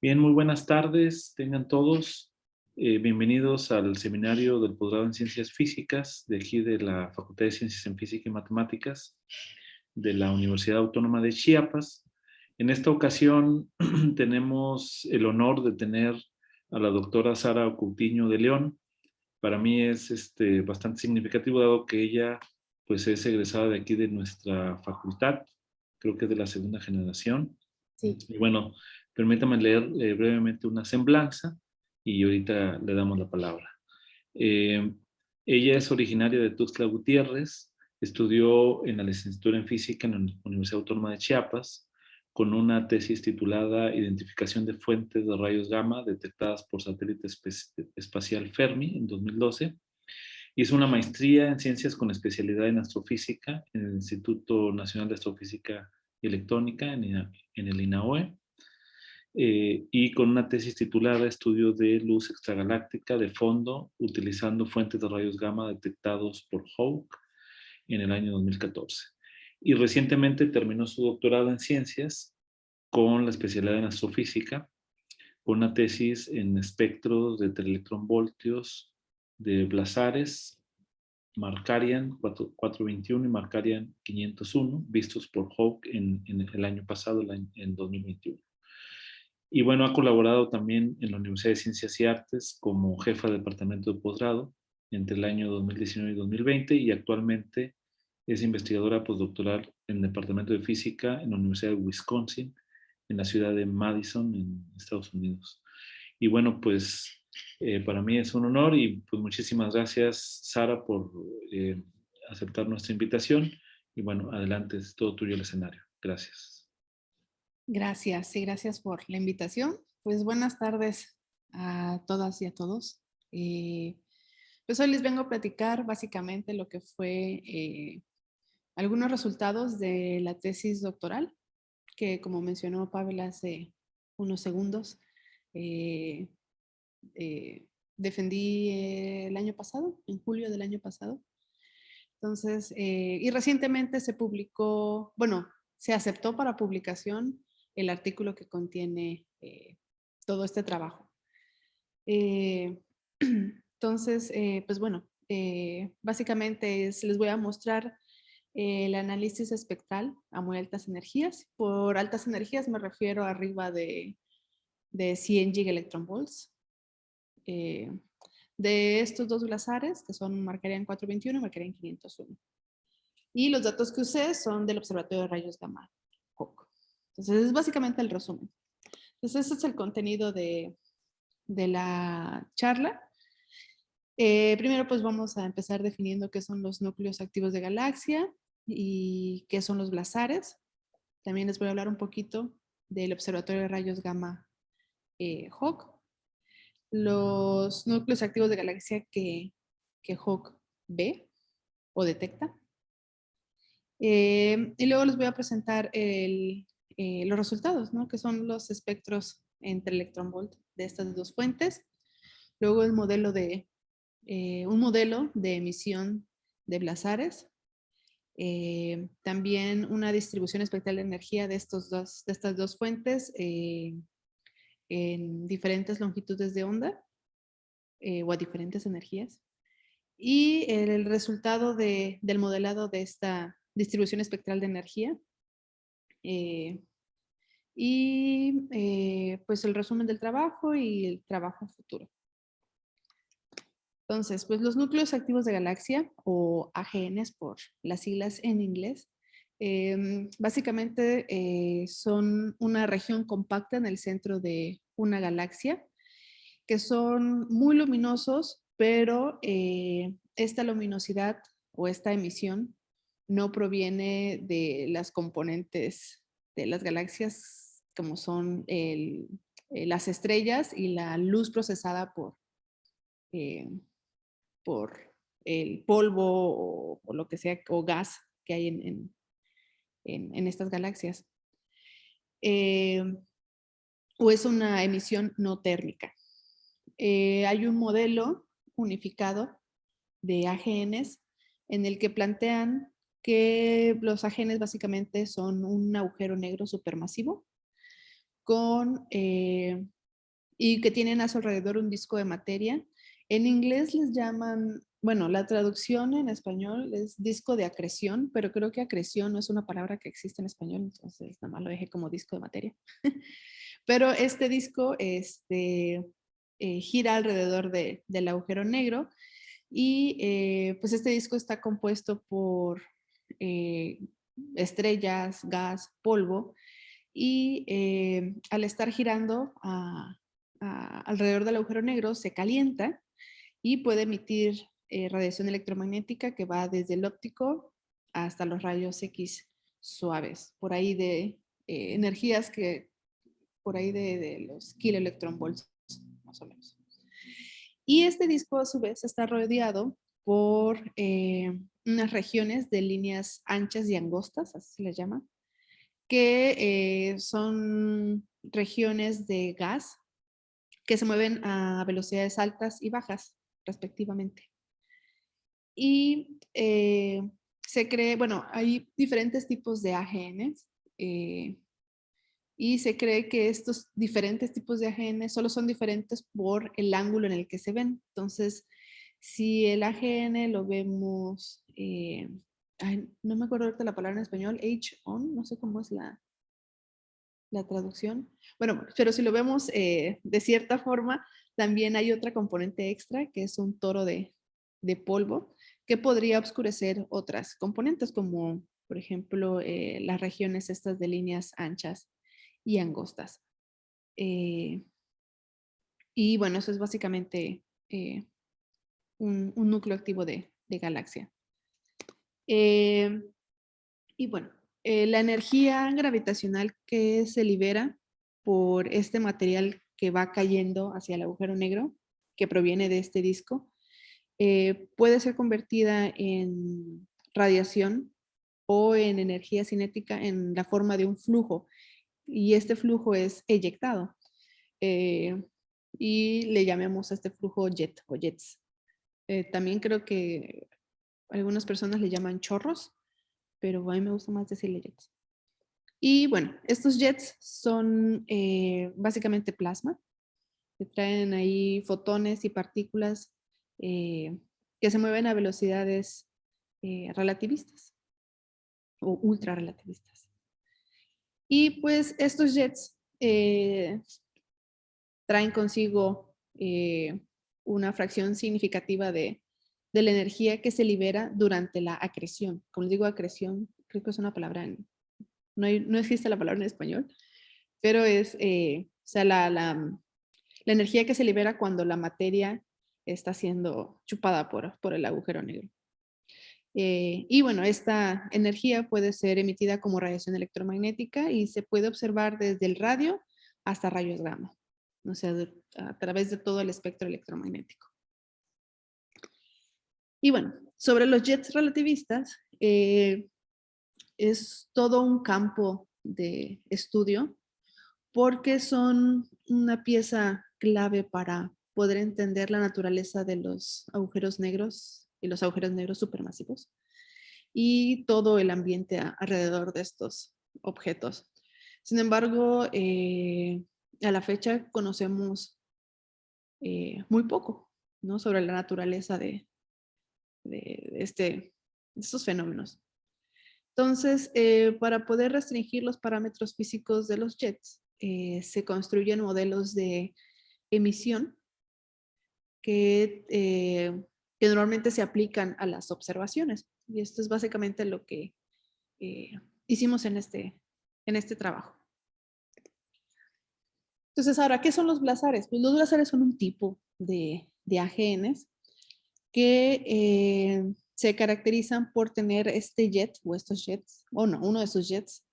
Bien, muy buenas tardes, tengan todos. Bienvenidos al seminario del posgrado en Ciencias Físicas de aquí de la Facultad de Ciencias en Física y Matemáticas de la Universidad Autónoma de Chiapas. En esta ocasión tenemos el honor de tener a la doctora Sara Coutinho de León. Para mí es bastante significativo dado que ella pues es egresada de aquí de nuestra facultad, creo que es de la segunda generación. Sí. Y bueno, permítame leer brevemente una semblanza y ahorita le damos la palabra. Eh, Ella es originaria de Tuxtla Gutiérrez, estudió en la licenciatura en física en la Universidad Autónoma de Chiapas con una tesis titulada Identificación de fuentes de rayos gamma detectadas por satélite espacial Fermi en 2012. Hizo una maestría en ciencias con especialidad en astrofísica en el Instituto Nacional de Astrofísica y Electrónica en el INAOE. Y con una tesis titulada Estudio de luz extragaláctica de fondo utilizando fuentes de rayos gamma detectados por Hawke en el año 2014. Y recientemente terminó su doctorado en ciencias con la especialidad en astrofísica, con una tesis en espectros de telectronvoltios de Blazares, Markarian 421 y Markarian 501, vistos por Hawke en el año pasado, en 2021. Y bueno, ha colaborado también en la Universidad de Ciencias y Artes como jefa de departamento de posgrado entre el año 2019 y 2020 y actualmente es investigadora postdoctoral en el Departamento de Física en la Universidad de Wisconsin, en la ciudad de Madison, en Estados Unidos. Y bueno, pues para mí es un honor y pues muchísimas gracias, Sara, por aceptar nuestra invitación. Y bueno, adelante, es todo tuyo el escenario. Gracias. Gracias, y gracias por la invitación. Pues buenas tardes a todas y a todos. Pues hoy les vengo a platicar básicamente lo que fue algunos resultados de la tesis doctoral, que como mencionó Pavel hace unos segundos, eh, defendí el año pasado, en julio del año pasado. Entonces, y recientemente se publicó, bueno, se aceptó para publicación el artículo que contiene todo este trabajo. Entonces, pues bueno, básicamente les voy a mostrar el análisis espectral a muy altas energías. Por altas energías me refiero arriba de 100 gigaelectronvolts. De estos dos glasares, que son Markarian 421 y Markarian 501. Y los datos que usé son del Observatorio de Rayos Gamma Hawke. Entonces, es básicamente el resumen. Entonces, ese es el contenido de la charla. Primero, pues vamos a empezar definiendo qué son los núcleos activos de galaxia y qué son los blazares. También les voy a hablar un poquito del Observatorio de Rayos Gamma Hawke. Los núcleos activos de galaxia que Hawke ve o detecta. Y luego les voy a presentar los resultados, ¿no? Que son los espectros entre electronvolt de estas dos fuentes. Luego un modelo de emisión de blazares. También una distribución espectral de energía de estas dos fuentes en diferentes longitudes de onda o a diferentes energías. Y el resultado del modelado de esta distribución espectral de energía. Pues el resumen del trabajo y el trabajo futuro. Entonces, pues los núcleos activos de galaxia, o AGNs por las siglas en inglés, básicamente son una región compacta en el centro de una galaxia, que son muy luminosos, pero esta luminosidad o esta emisión no proviene de las componentes de las galaxias, como son las estrellas y la luz procesada por el polvo o lo que sea, o gas que hay en estas galaxias. O es una emisión no térmica. Hay un modelo unificado de AGNs en el que plantean que los AGNs básicamente son un agujero negro supermasivo con y que tienen a su alrededor un disco de materia. En inglés les llaman, bueno, la traducción en español es disco de acreción, pero creo que acreción no es una palabra que existe en español, entonces nada más lo dejé como disco de materia. Pero este disco gira alrededor del agujero negro y pues este disco está compuesto por eh, estrellas, gas, polvo y al estar girando alrededor del agujero negro se calienta y puede emitir radiación electromagnética que va desde el óptico hasta los rayos X suaves, por ahí de energías que por ahí de los kiloelectronvolts, más o menos. Y este disco a su vez está rodeado por unas regiones de líneas anchas y angostas, así se les llama, que son regiones de gas que se mueven a velocidades altas y bajas, respectivamente. Y se cree, bueno, hay diferentes tipos de AGNs y se cree que estos diferentes tipos de AGN solo son diferentes por el ángulo en el que se ven. Entonces, si el AGN lo vemos, no me acuerdo ahorita la palabra en español, H-on, no sé cómo es la traducción. Bueno, pero si lo vemos de cierta forma, también hay otra componente extra que es un toro de polvo que podría oscurecer otras componentes como, por ejemplo, las regiones estas de líneas anchas y angostas. Y bueno, eso es básicamente un núcleo activo de galaxia. Y bueno, la energía gravitacional que se libera por este material que va cayendo hacia el agujero negro, que proviene de este disco, puede ser convertida en radiación o en energía cinética en la forma de un flujo. Y este flujo es eyectado. Y le llamemos a este flujo jet o jets. También creo que algunas personas le llaman chorros, pero a mí me gusta más decirle jets. Y bueno, estos jets son básicamente plasma, que traen ahí fotones y partículas que se mueven a velocidades relativistas o ultra relativistas. Y pues estos jets traen consigo una fracción significativa de la energía que se libera durante la acreción. Como les digo, acreción, creo que es una palabra, no existe la palabra en español, pero es o sea, la energía que se libera cuando la materia está siendo chupada por el agujero negro. Y bueno, esta energía puede ser emitida como radiación electromagnética y se puede observar desde el radio hasta rayos gamma, o sea, a través de todo el espectro electromagnético. Y bueno, sobre los jets relativistas, es todo un campo de estudio porque son una pieza clave para poder entender la naturaleza de los agujeros negros y los agujeros negros supermasivos y todo el ambiente alrededor de estos objetos. Sin embargo, a la fecha conocemos muy poco, ¿no? Sobre la naturaleza de estos fenómenos. Entonces, para poder restringir los parámetros físicos de los jets, se construyen modelos de emisión que normalmente se aplican a las observaciones. Y esto es básicamente lo que hicimos en este trabajo. Entonces, ahora, ¿qué son los blazares? Pues los blazares son un tipo de AGNs que se caracterizan por tener este jet o estos jets, o no, uno de esos jets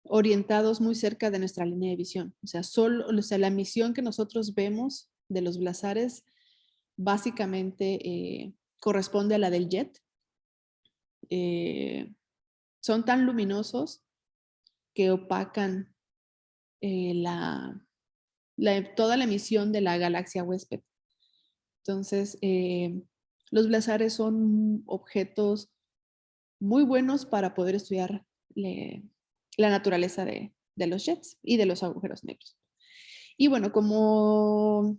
orientados muy cerca de nuestra línea de visión. O sea, la emisión que nosotros vemos de los blazares básicamente corresponde a la del jet. Son tan luminosos que opacan toda la emisión de la galaxia huésped. Entonces, los blazares son objetos muy buenos para poder estudiar la naturaleza de los jets y de los agujeros negros. Y bueno, como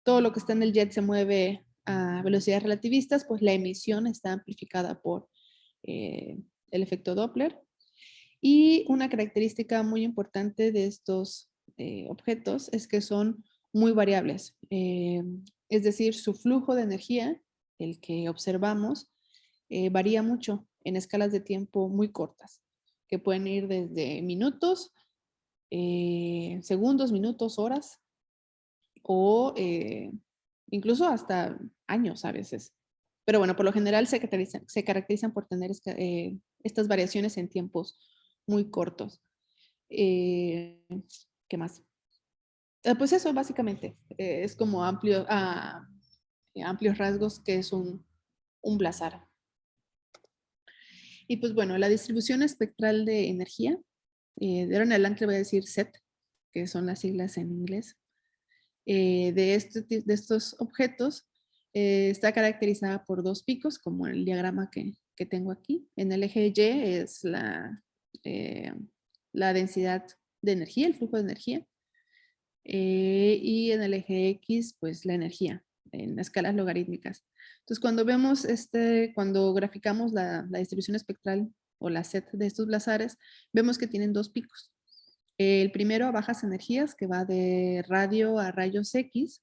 todo lo que está en el jet se mueve a velocidades relativistas, pues la emisión está amplificada por el efecto Doppler. Y una característica muy importante de estos objetos es que son muy variables. Es decir, su flujo de energía, el que observamos, varía mucho en escalas de tiempo muy cortas, que pueden ir desde minutos, segundos, minutos, horas, o incluso hasta años a veces. Pero bueno, por lo general se caracterizan por tener estas variaciones en tiempos muy cortos. Eh, ¿Qué más? Pues eso, básicamente, es como amplios rasgos que es un blazar. Y pues bueno, la distribución espectral de energía, de ahora en adelante le voy a decir SET, que son las siglas en inglés, de estos objetos, está caracterizada por dos picos, como el diagrama que tengo aquí. En el eje Y es la densidad de energía, el flujo de energía. Y en el eje X, pues la energía en escalas logarítmicas. Entonces, cuando graficamos la distribución espectral o la SET de estos blazares, vemos que tienen dos picos. El primero a bajas energías, que va de radio a rayos X,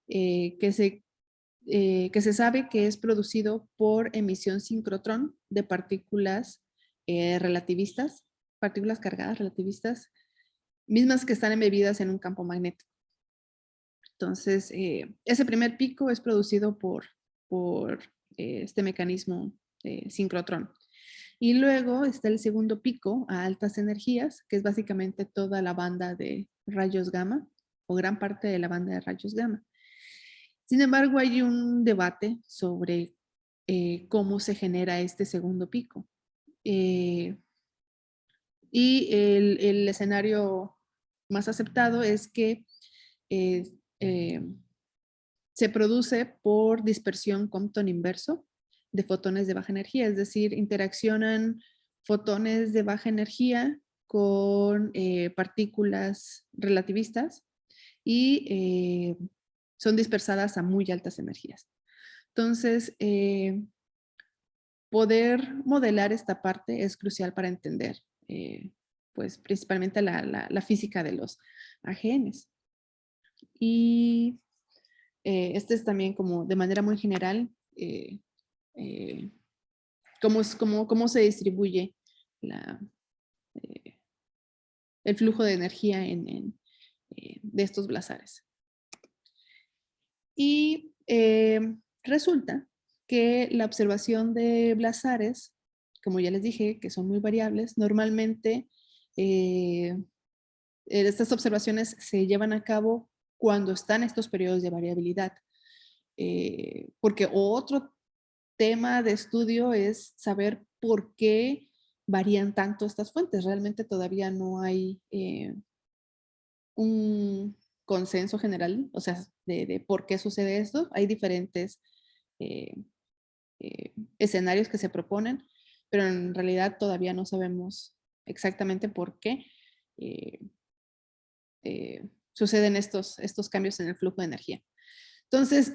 que se sabe que es producido por emisión sincrotrón de partículas relativistas, partículas cargadas relativistas, mismas que están embebidas en un campo magnético. Entonces, ese primer pico es producido por este mecanismo sincrotrón. Y luego está el segundo pico a altas energías, que es básicamente toda la banda de rayos gamma, o gran parte de la banda de rayos gamma. Sin embargo, hay un debate sobre cómo se genera este segundo pico. Y el escenario más aceptado es que eh, eh, se produce por dispersión Compton inverso de fotones de baja energía, es decir, interaccionan fotones de baja energía con partículas relativistas y son dispersadas a muy altas energías. Entonces, poder modelar esta parte es crucial para entender, pues, principalmente la física de los AGNs. Y este es también como de manera muy general eh, cómo se distribuye eh, el flujo de energía de estos blazares. Y resulta que la observación de blazares, como ya les dije, que son muy variables, normalmente estas observaciones se llevan a cabo cuando están estos periodos de variabilidad. Porque otro tema de estudio es saber por qué varían tanto estas fuentes. Realmente todavía no hay un consenso general, o sea, de por qué sucede esto. Hay diferentes eh, escenarios que se proponen, pero en realidad todavía no sabemos exactamente por qué suceden estos cambios en el flujo de energía. Entonces,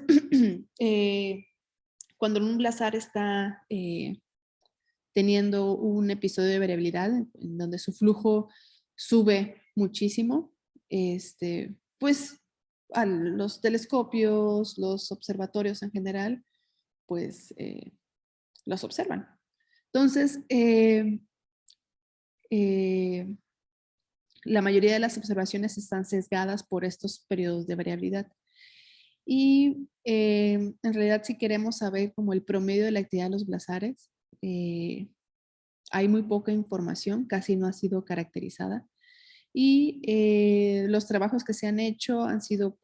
cuando un blazar está teniendo un episodio de variabilidad en donde su flujo sube muchísimo, pues a los telescopios, los observatorios en general, pues los observan. Entonces, la mayoría de las observaciones están sesgadas por estos periodos de variabilidad. Y en realidad, si queremos saber como el promedio de la actividad de los blazares, hay muy poca información, casi no ha sido caracterizada. Y los trabajos que se han hecho han sido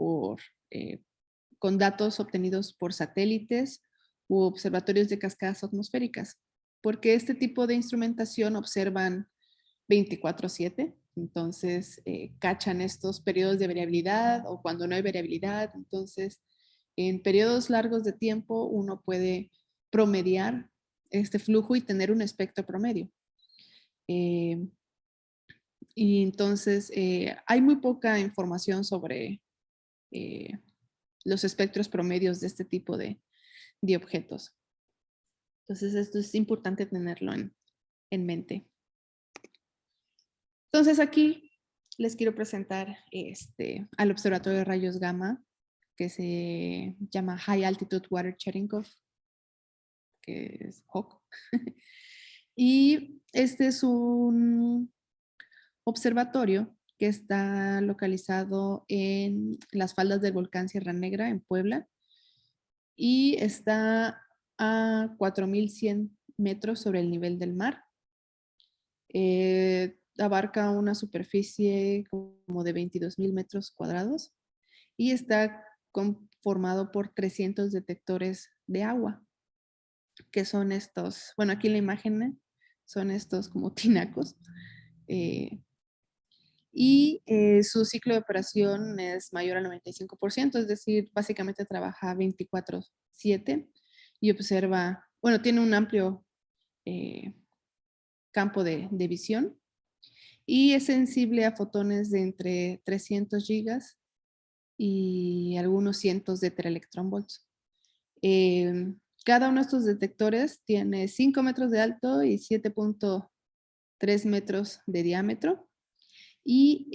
con datos obtenidos por satélites u observatorios de cascadas atmosféricas, porque este tipo de instrumentación observan 24/7, entonces cachan estos periodos de variabilidad o cuando no hay variabilidad, entonces en periodos largos de tiempo uno puede promediar este flujo y tener un espectro promedio. Y entonces hay muy poca información sobre los espectros promedios de este tipo de objetos. Entonces esto es importante tenerlo en mente. Entonces aquí les quiero presentar al Observatorio de Rayos Gamma, que se llama High Altitude Water Cherenkov, que es HAWC. Y este es un observatorio que está localizado en las faldas del volcán Sierra Negra, en Puebla, y está a 4.100 metros sobre el nivel del mar. Abarca una superficie como de 22.000 metros cuadrados y está conformado por 300 detectores de agua, que son estos, bueno, aquí en la imagen son estos como tinacos. Su ciclo de operación es mayor al 95%, es decir, básicamente trabaja 24/7 y observa, bueno, tiene un amplio campo de visión y es sensible a fotones de entre 300 gigas y algunos cientos de teraelectronvolts. Cada uno de estos detectores tiene 5 metros de alto y 7.3 metros de diámetro y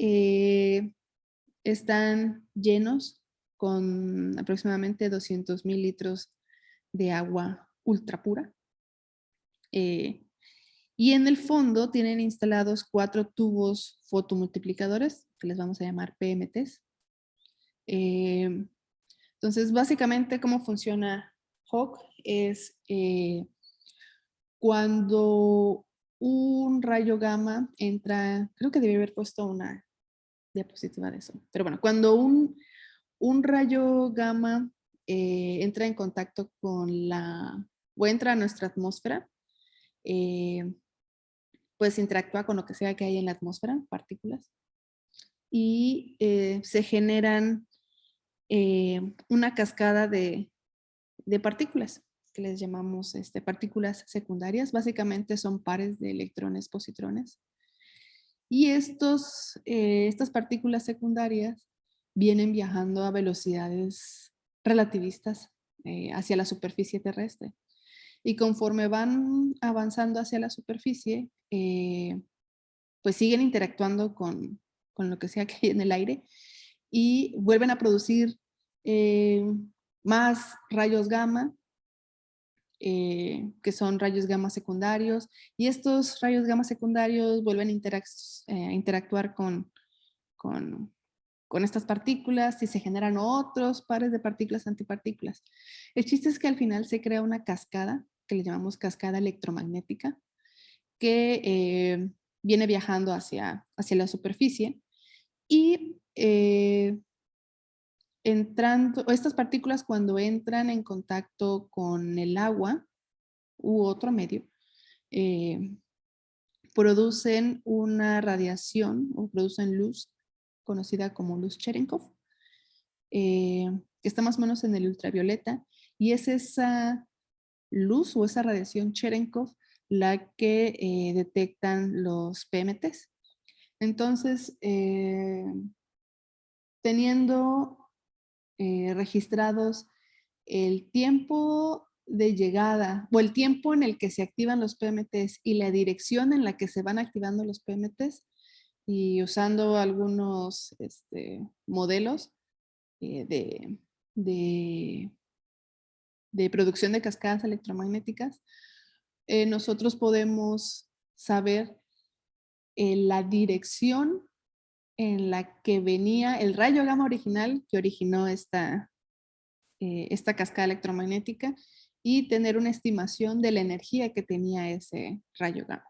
están llenos con aproximadamente 200,000 litros de agua ultra pura. Y en el fondo tienen instalados 4 tubos fotomultiplicadores, que les vamos a llamar PMTs. Entonces, básicamente, cómo funciona HAWC es cuando un rayo gamma entra, creo que debí haber puesto una diapositiva de eso, pero bueno, cuando un rayo gamma entra en contacto con o entra a nuestra atmósfera, pues interactúa con lo que sea que hay en la atmósfera, partículas, y se generan una cascada de partículas, que les llamamos partículas secundarias. Básicamente son pares de electrones, positrones. Y estas partículas secundarias vienen viajando a velocidades relativistas hacia la superficie terrestre. Y conforme van avanzando hacia la superficie, pues siguen interactuando con lo que sea que hay en el aire y vuelven a producir más rayos gamma, que son rayos gamma secundarios, y estos rayos gamma secundarios vuelven a interactuar con estas partículas y se generan otros pares de partículas antipartículas. El chiste es que al final se crea una cascada, que le llamamos cascada electromagnética, que viene viajando hacia la superficie y estas partículas cuando entran en contacto con el agua u otro medio, producen una radiación o producen luz conocida como luz Cherenkov, que está más o menos en el ultravioleta, y es esa luz o esa radiación Cherenkov la que detectan los PMTs. Entonces, teniendo registrados el tiempo de llegada o el tiempo en el que se activan los PMTs y la dirección en la que se van activando los PMTs, y usando algunos modelos de, de, de producción de cascadas electromagnéticas, nosotros podemos saber la dirección en la que venía el rayo gamma original que originó esta cascada electromagnética y tener una estimación de la energía que tenía ese rayo gamma.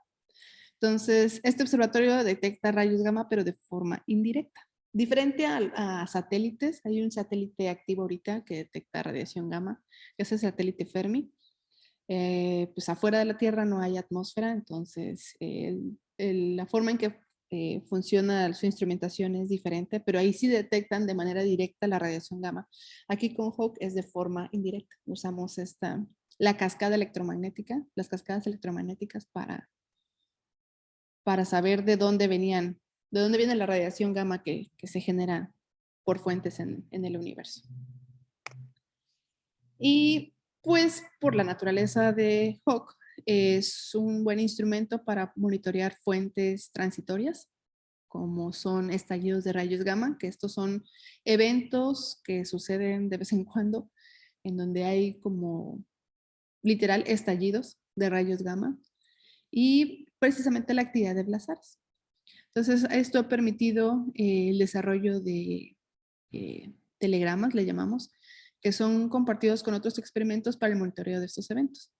Entonces, este observatorio detecta rayos gamma, pero de forma indirecta. Diferente a satélites, hay un satélite activo ahorita que detecta radiación gamma, que es el satélite Fermi. Pues afuera de la Tierra no hay atmósfera, entonces la forma en que funciona su instrumentación es diferente, pero ahí sí detectan de manera directa la radiación gamma. Aquí con HAWC es de forma indirecta. Usamos la cascada electromagnética, las cascadas electromagnéticas para saber de dónde venían de dónde viene la radiación gamma que se genera por fuentes en el universo. Y pues por la naturaleza de Hawk, es un buen instrumento para monitorear fuentes transitorias, como son estallidos de rayos gamma, que estos son eventos que suceden de vez en cuando, en donde hay como literal estallidos de rayos gamma y precisamente la actividad de blazars. Entonces, esto ha permitido el desarrollo de telegramas, le llamamos, que son compartidos con otros experimentos para el monitoreo de estos eventos.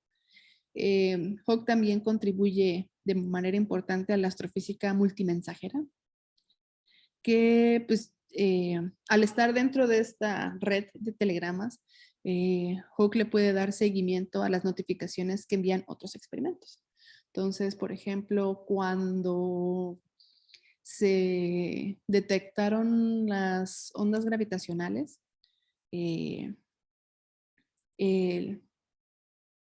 Hawk también contribuye de manera importante a la astrofísica multimensajera, que pues al estar dentro de esta red de telegramas, Hawk le puede dar seguimiento a las notificaciones que envían otros experimentos. Entonces, por ejemplo, cuando se detectaron las ondas gravitacionales, el,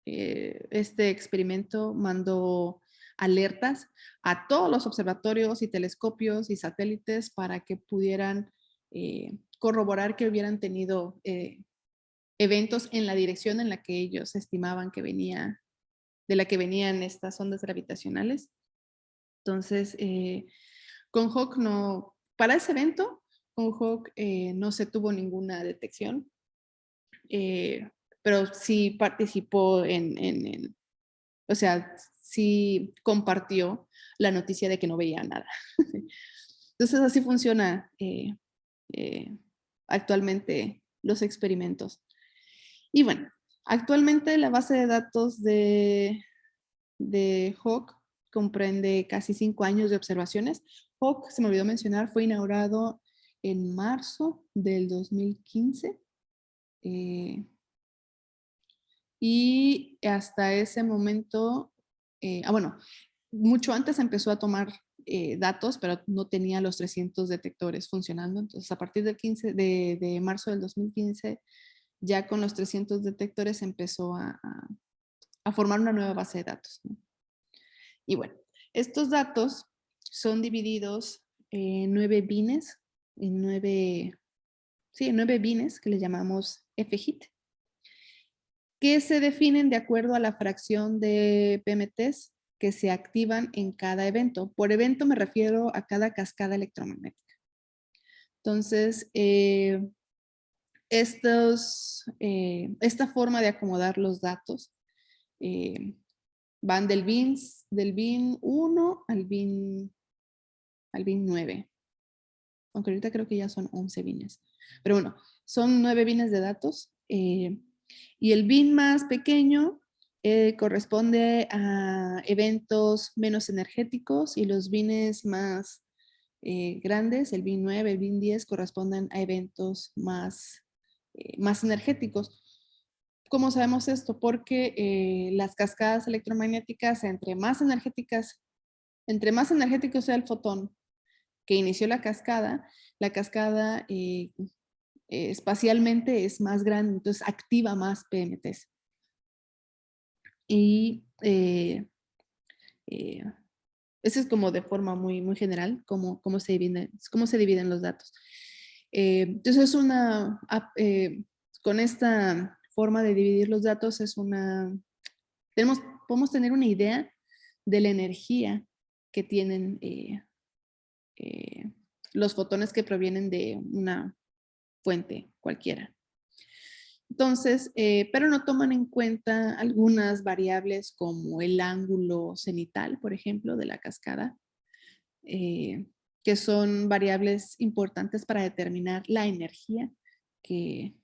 este experimento mandó alertas a todos los observatorios y telescopios y satélites para que pudieran corroborar que hubieran tenido eventos en la dirección en la que ellos estimaban que venía, de la que venían estas ondas gravitacionales. Entonces, con Hawk no, para ese evento, con Hawk no se tuvo ninguna detección, pero sí participó o sea, sí compartió la noticia de que no veía nada. Entonces así funciona actualmente los experimentos. Y bueno, actualmente la base de datos de Hawk comprende casi 5 años de observaciones. Hawk, se me olvidó mencionar, fue inaugurado en marzo del 2015. Y hasta ese momento, bueno, mucho antes empezó a tomar datos, pero no tenía los 300 detectores funcionando. Entonces, a partir del 15 de marzo del 2015, ya con los 300 detectores empezó a formar una nueva base de datos, ¿no? Y bueno, estos datos son divididos en 9 bines, en 9 bines que le llamamos FHIT, que se definen de acuerdo a la fracción de PMTs que se activan en cada evento. Por evento me refiero a cada cascada electromagnética. Entonces, esta forma de acomodar los datos van del bin 1 al bin 9. Aunque ahorita creo que ya son 11 bines. Pero bueno, son 9 bines de datos. Y el bin más pequeño corresponde a eventos menos energéticos y los bines más grandes, el bin 9, el bin 10, corresponden a eventos más energéticos. ¿Cómo sabemos esto? Porque las cascadas electromagnéticas, entre más energético sea el fotón que inició la cascada espacialmente es más grande, entonces activa más PMTs. Y eso es como de forma muy, muy general, cómo se dividen los datos. Entonces con esta forma de dividir los datos podemos tener una idea de la energía que tienen los fotones que provienen de una fuente cualquiera. Entonces, pero no toman en cuenta algunas variables como el ángulo cenital, por ejemplo, de la cascada, que son variables importantes para determinar la energía de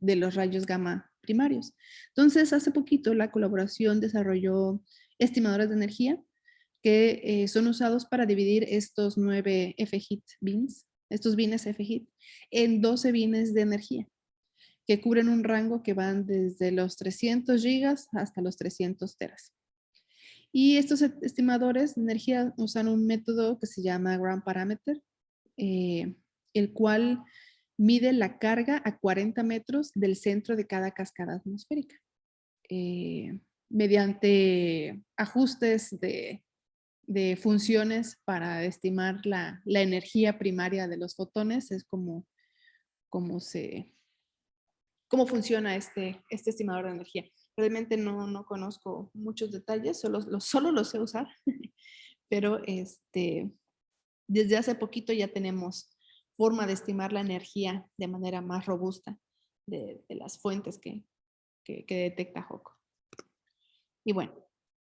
los rayos gamma primarios. Entonces, hace poquito la colaboración desarrolló estimadores de energía que son usados para dividir estos 9 FHIT bins, estos bines FHIT, en 12 bines de energía, que cubren un rango que van desde los 300 gigas hasta los 300 teras. Y estos estimadores de energía usan un método que se llama Ground Parameter, el cual mide la carga a 40 metros del centro de cada cascada atmosférica, mediante ajustes de funciones para estimar la energía primaria de los fotones. Es como cómo funciona este estimador de energía. Realmente no conozco muchos detalles, solo los sé usar, pero desde hace poquito ya tenemos forma de estimar la energía de manera más robusta de las fuentes que detecta HAWC. Y bueno,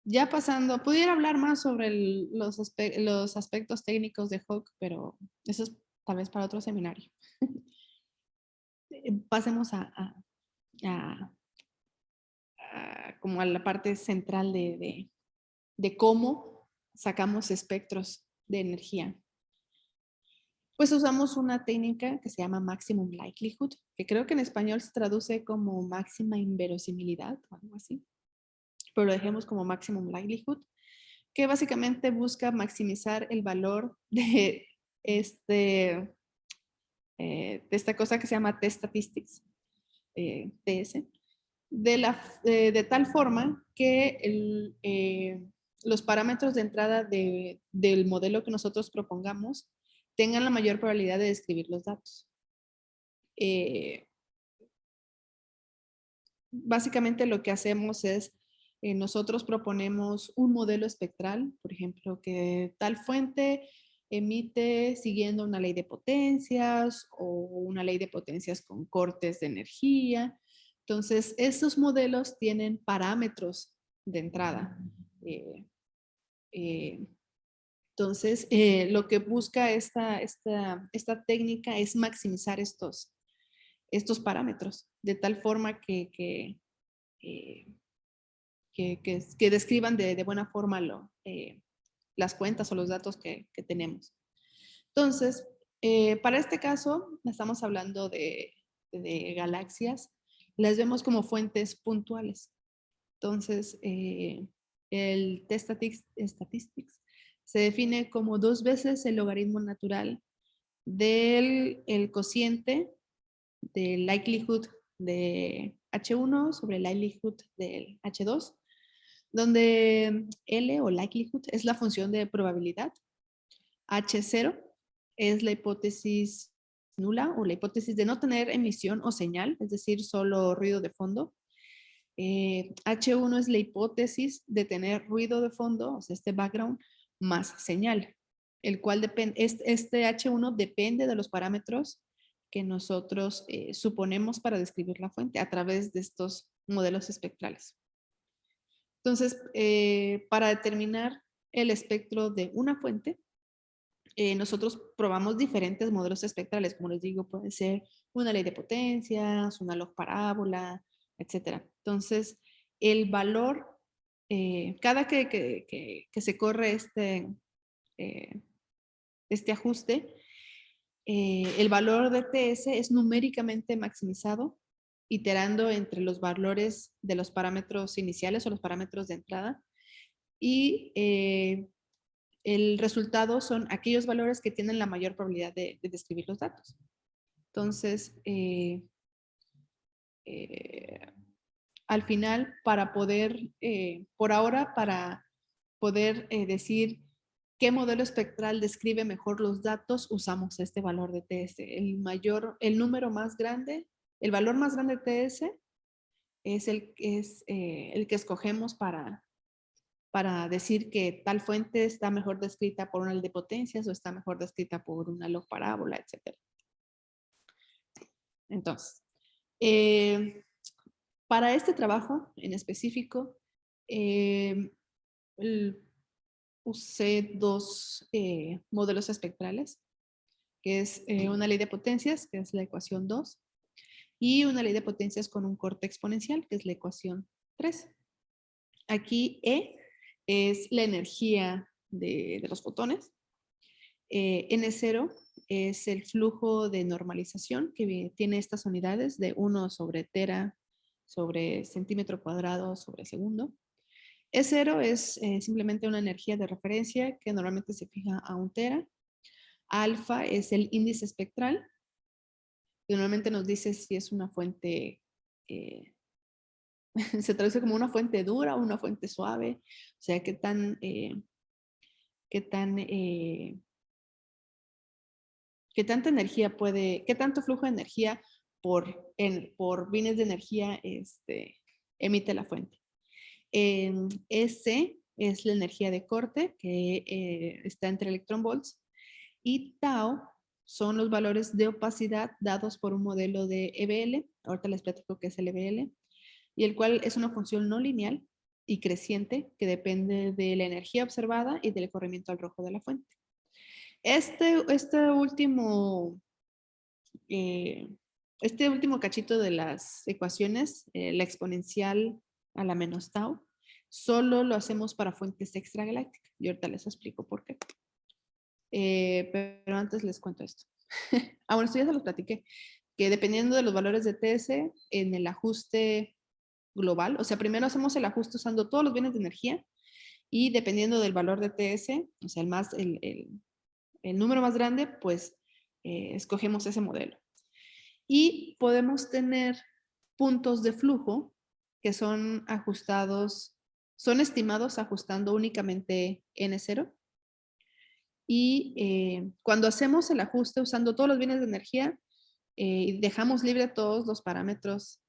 ya pasando, pudiera hablar más sobre los aspectos técnicos de HAWC, pero eso es tal vez para otro seminario. Pasemos como a la parte central de cómo sacamos espectros de energía. Pues usamos una técnica que se llama Maximum Likelihood, que creo que en español se traduce como máxima inverosimilidad o algo así, pero lo dejemos como Maximum Likelihood, que básicamente busca maximizar el valor de esta cosa que se llama Test Statistics, TS, de tal forma que los parámetros de entrada del modelo que nosotros propongamos tengan la mayor probabilidad de describir los datos. Básicamente lo que hacemos es, nosotros proponemos un modelo espectral, por ejemplo, que tal fuente emite siguiendo una ley de potencias o una ley de potencias con cortes de energía. Entonces, esos modelos tienen parámetros de entrada. Entonces, lo que busca esta técnica es maximizar estos parámetros de tal forma que describan de buena forma las cuentas o los datos que tenemos. Entonces, para este caso, estamos hablando de galaxias. Las vemos como fuentes puntuales. Entonces, el Test Statistics se define como 2 veces el logaritmo natural del cociente del likelihood de H1 sobre el likelihood del H2, donde L o likelihood es la función de probabilidad, H0 es la hipótesis nula o la hipótesis de no tener emisión o señal, es decir, solo ruido de fondo. H1 es la hipótesis de tener ruido de fondo, o sea, este background, más señal, el cual depende, este H1 depende de los parámetros que nosotros suponemos para describir la fuente a través de estos modelos espectrales. Entonces, para determinar el espectro de una fuente, nosotros probamos diferentes modelos espectrales, como les digo, puede ser una ley de potencias, una log parábola, etc. Entonces, el valor, cada que se corre este ajuste, el valor de TS es numéricamente maximizado, iterando entre los valores de los parámetros iniciales o los parámetros de entrada, y el resultado son aquellos valores que tienen la mayor probabilidad de describir los datos. Entonces, al final, para poder, por ahora, para poder decir qué modelo espectral describe mejor los datos, usamos este valor de TS. El número más grande, el valor más grande de TS es el que escogemos para decir que tal fuente está mejor descrita por una ley de potencias o está mejor descrita por una log parábola, etc. Entonces, para este trabajo en específico, usé 2 modelos espectrales, que es una ley de potencias, que es la ecuación 2, y una ley de potencias con un corte exponencial, que es la ecuación 3. Aquí E es la energía de los fotones. N0 es el flujo de normalización que tiene estas unidades de 1 sobre tera sobre centímetro cuadrado sobre segundo. E0 es simplemente una energía de referencia que normalmente se fija a 1 tera. Alfa es el índice espectral, que normalmente nos dice si es una fuente, se traduce como una fuente dura o una fuente suave, o sea, qué tan qué tanta energía qué tanto flujo de energía por bienes de energía emite la fuente. S es la energía de corte, que está entre electronvolts, y tau son los valores de opacidad dados por un modelo de EBL. Ahorita les platico qué es el EBL, y el cual es una función no lineal y creciente que depende de la energía observada y del corrimiento al rojo de la fuente. Eh, este último cachito de las ecuaciones, la exponencial a la menos tau, solo lo hacemos para fuentes extragalácticas. Y ahorita les explico por qué. Pero antes les cuento esto. Bueno, esto ya se los platiqué, que dependiendo de los valores de TS, en el ajuste global, o sea, primero hacemos el ajuste usando todos los bienes de energía, y dependiendo del valor de TS, o sea, el número más grande, pues escogemos ese modelo. Y podemos tener puntos de flujo que son estimados ajustando únicamente N0. Y cuando hacemos el ajuste usando todos los bienes de energía, y dejamos libre todos los parámetros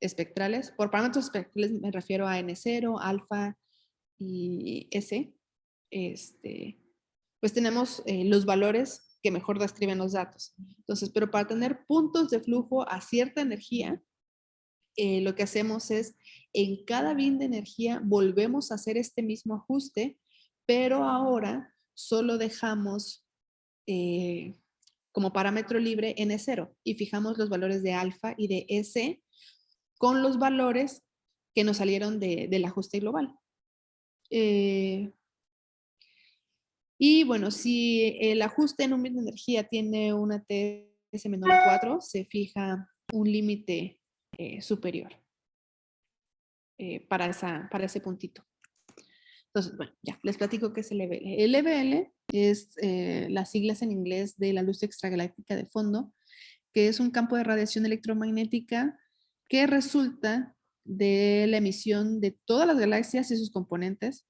espectrales. Por parámetros espectrales me refiero a N0, alfa y S. Pues tenemos los valores que mejor describen los datos. Entonces, pero para tener puntos de flujo a cierta energía, lo que hacemos es, en cada bin de energía volvemos a hacer este mismo ajuste, pero ahora solo dejamos como parámetro libre N0 y fijamos los valores de alfa y de S con los valores que nos salieron del ajuste global. Y bueno, si el ajuste en un bin de energía tiene una TS menor a 4, se fija un límite superior para ese puntito. Entonces, bueno, ya, les platico qué es el EBL. El EBL es las siglas en inglés de la luz extragaláctica de fondo, que es un campo de radiación electromagnética que resulta de la emisión de todas las galaxias y sus componentes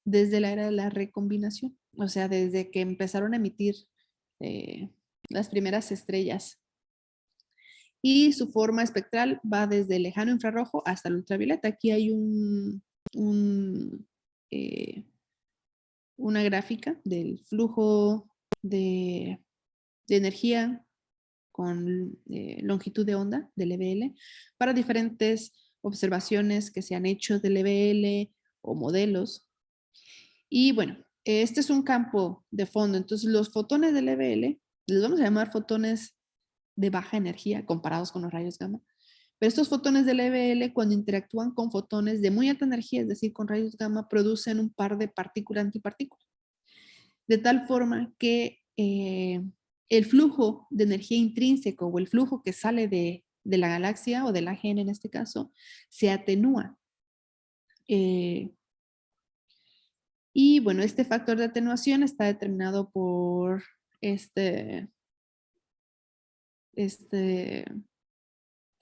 desde la era de la recombinación, o sea, desde que empezaron a emitir las primeras estrellas. Y su forma espectral va desde el lejano infrarrojo hasta el ultravioleta. Aquí hay una gráfica del flujo de energía con longitud de onda del EBL para diferentes observaciones que se han hecho del EBL o modelos. Y bueno, este es un campo de fondo. Entonces, los fotones del EBL, les vamos a llamar fotones de baja energía comparados con los rayos gamma. Pero estos fotones del EBL, cuando interactúan con fotones de muy alta energía, es decir, con rayos gamma, producen un par de partícula-antipartícula. De tal forma que el flujo de energía intrínseco o el flujo que sale de la galaxia o del AGN en este caso, se atenúa. Y bueno, este factor de atenuación está determinado por este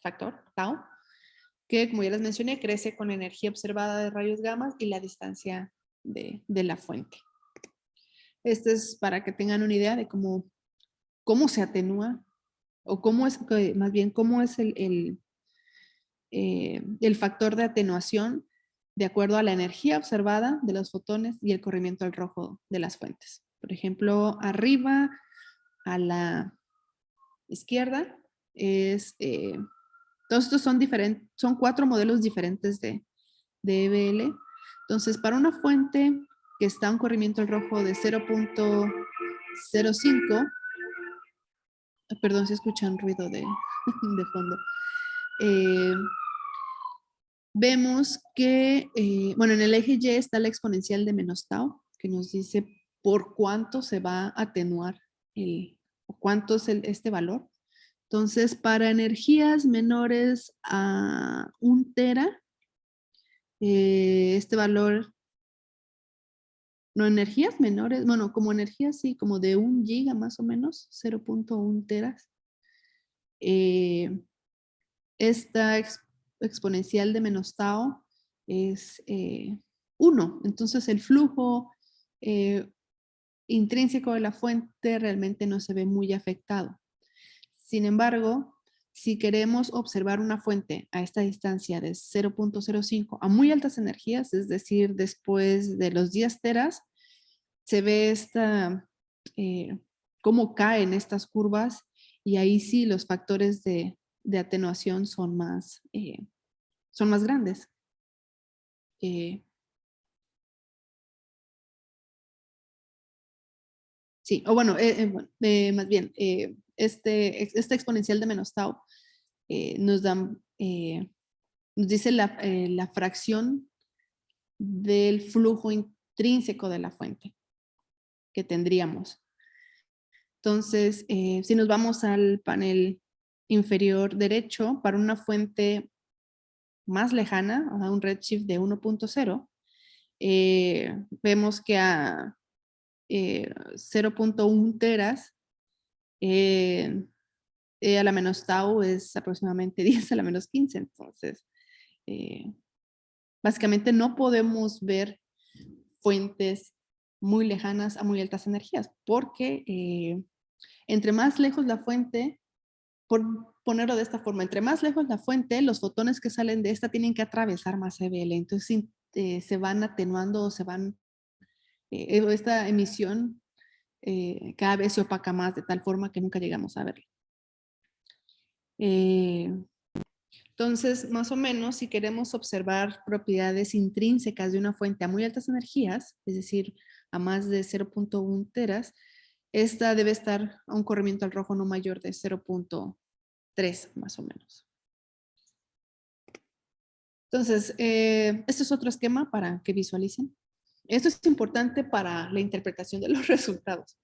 factor, tau, que como ya les mencioné, crece con la energía observada de rayos gamma y la distancia de la fuente. Este es para que tengan una idea de cómo se atenúa, o cómo es, más bien, cómo es el factor de atenuación de acuerdo a la energía observada de los fotones y el corrimiento al rojo de las fuentes. Por ejemplo, arriba a la izquierda todos estos son diferentes, son 4 modelos diferentes de EBL. Entonces, para una fuente que está a un corrimiento al rojo de 0.05, perdón si escuchan ruido de fondo, vemos que, bueno, en el eje Y está la exponencial de menos tau, que nos dice por cuánto se va a atenuar cuánto es este valor. Entonces, para energías menores a 1 tera, este valor, no, energías menores, bueno, como energías sí, como de 1 giga más o menos, 0.1 teras. Esta exponencial de menos tau es 1. Entonces, el flujo intrínseco de la fuente realmente no se ve muy afectado. Sin embargo, si queremos observar una fuente a esta distancia de 0.05 a muy altas energías, es decir, después de los 10 teras, se ve cómo caen estas curvas y ahí sí los factores de atenuación son más grandes. Sí, o bueno, más bien, esta exponencial de menos tau nos dice la fracción del flujo intrínseco de la fuente que tendríamos. Entonces, si nos vamos al panel inferior derecho, para una fuente más lejana, a un redshift de 1.0, vemos que a 0.1 teras a la menos tau es aproximadamente 10 a la menos 15. Entonces, básicamente no podemos ver fuentes muy lejanas a muy altas energías, porque entre más lejos la fuente, por ponerlo de esta forma, entre más lejos la fuente, los fotones que salen de esta tienen que atravesar más EBL. Entonces se van atenuando o esta emisión cada vez se opaca más de tal forma que nunca llegamos a verlo. Entonces, más o menos, si queremos observar propiedades intrínsecas de una fuente a muy altas energías, es decir, a más de 0.1 teras, esta debe estar a un corrimiento al rojo no mayor de 0.3 más o menos. Entonces, este es otro esquema para que visualicen. Esto es importante para la interpretación de los resultados.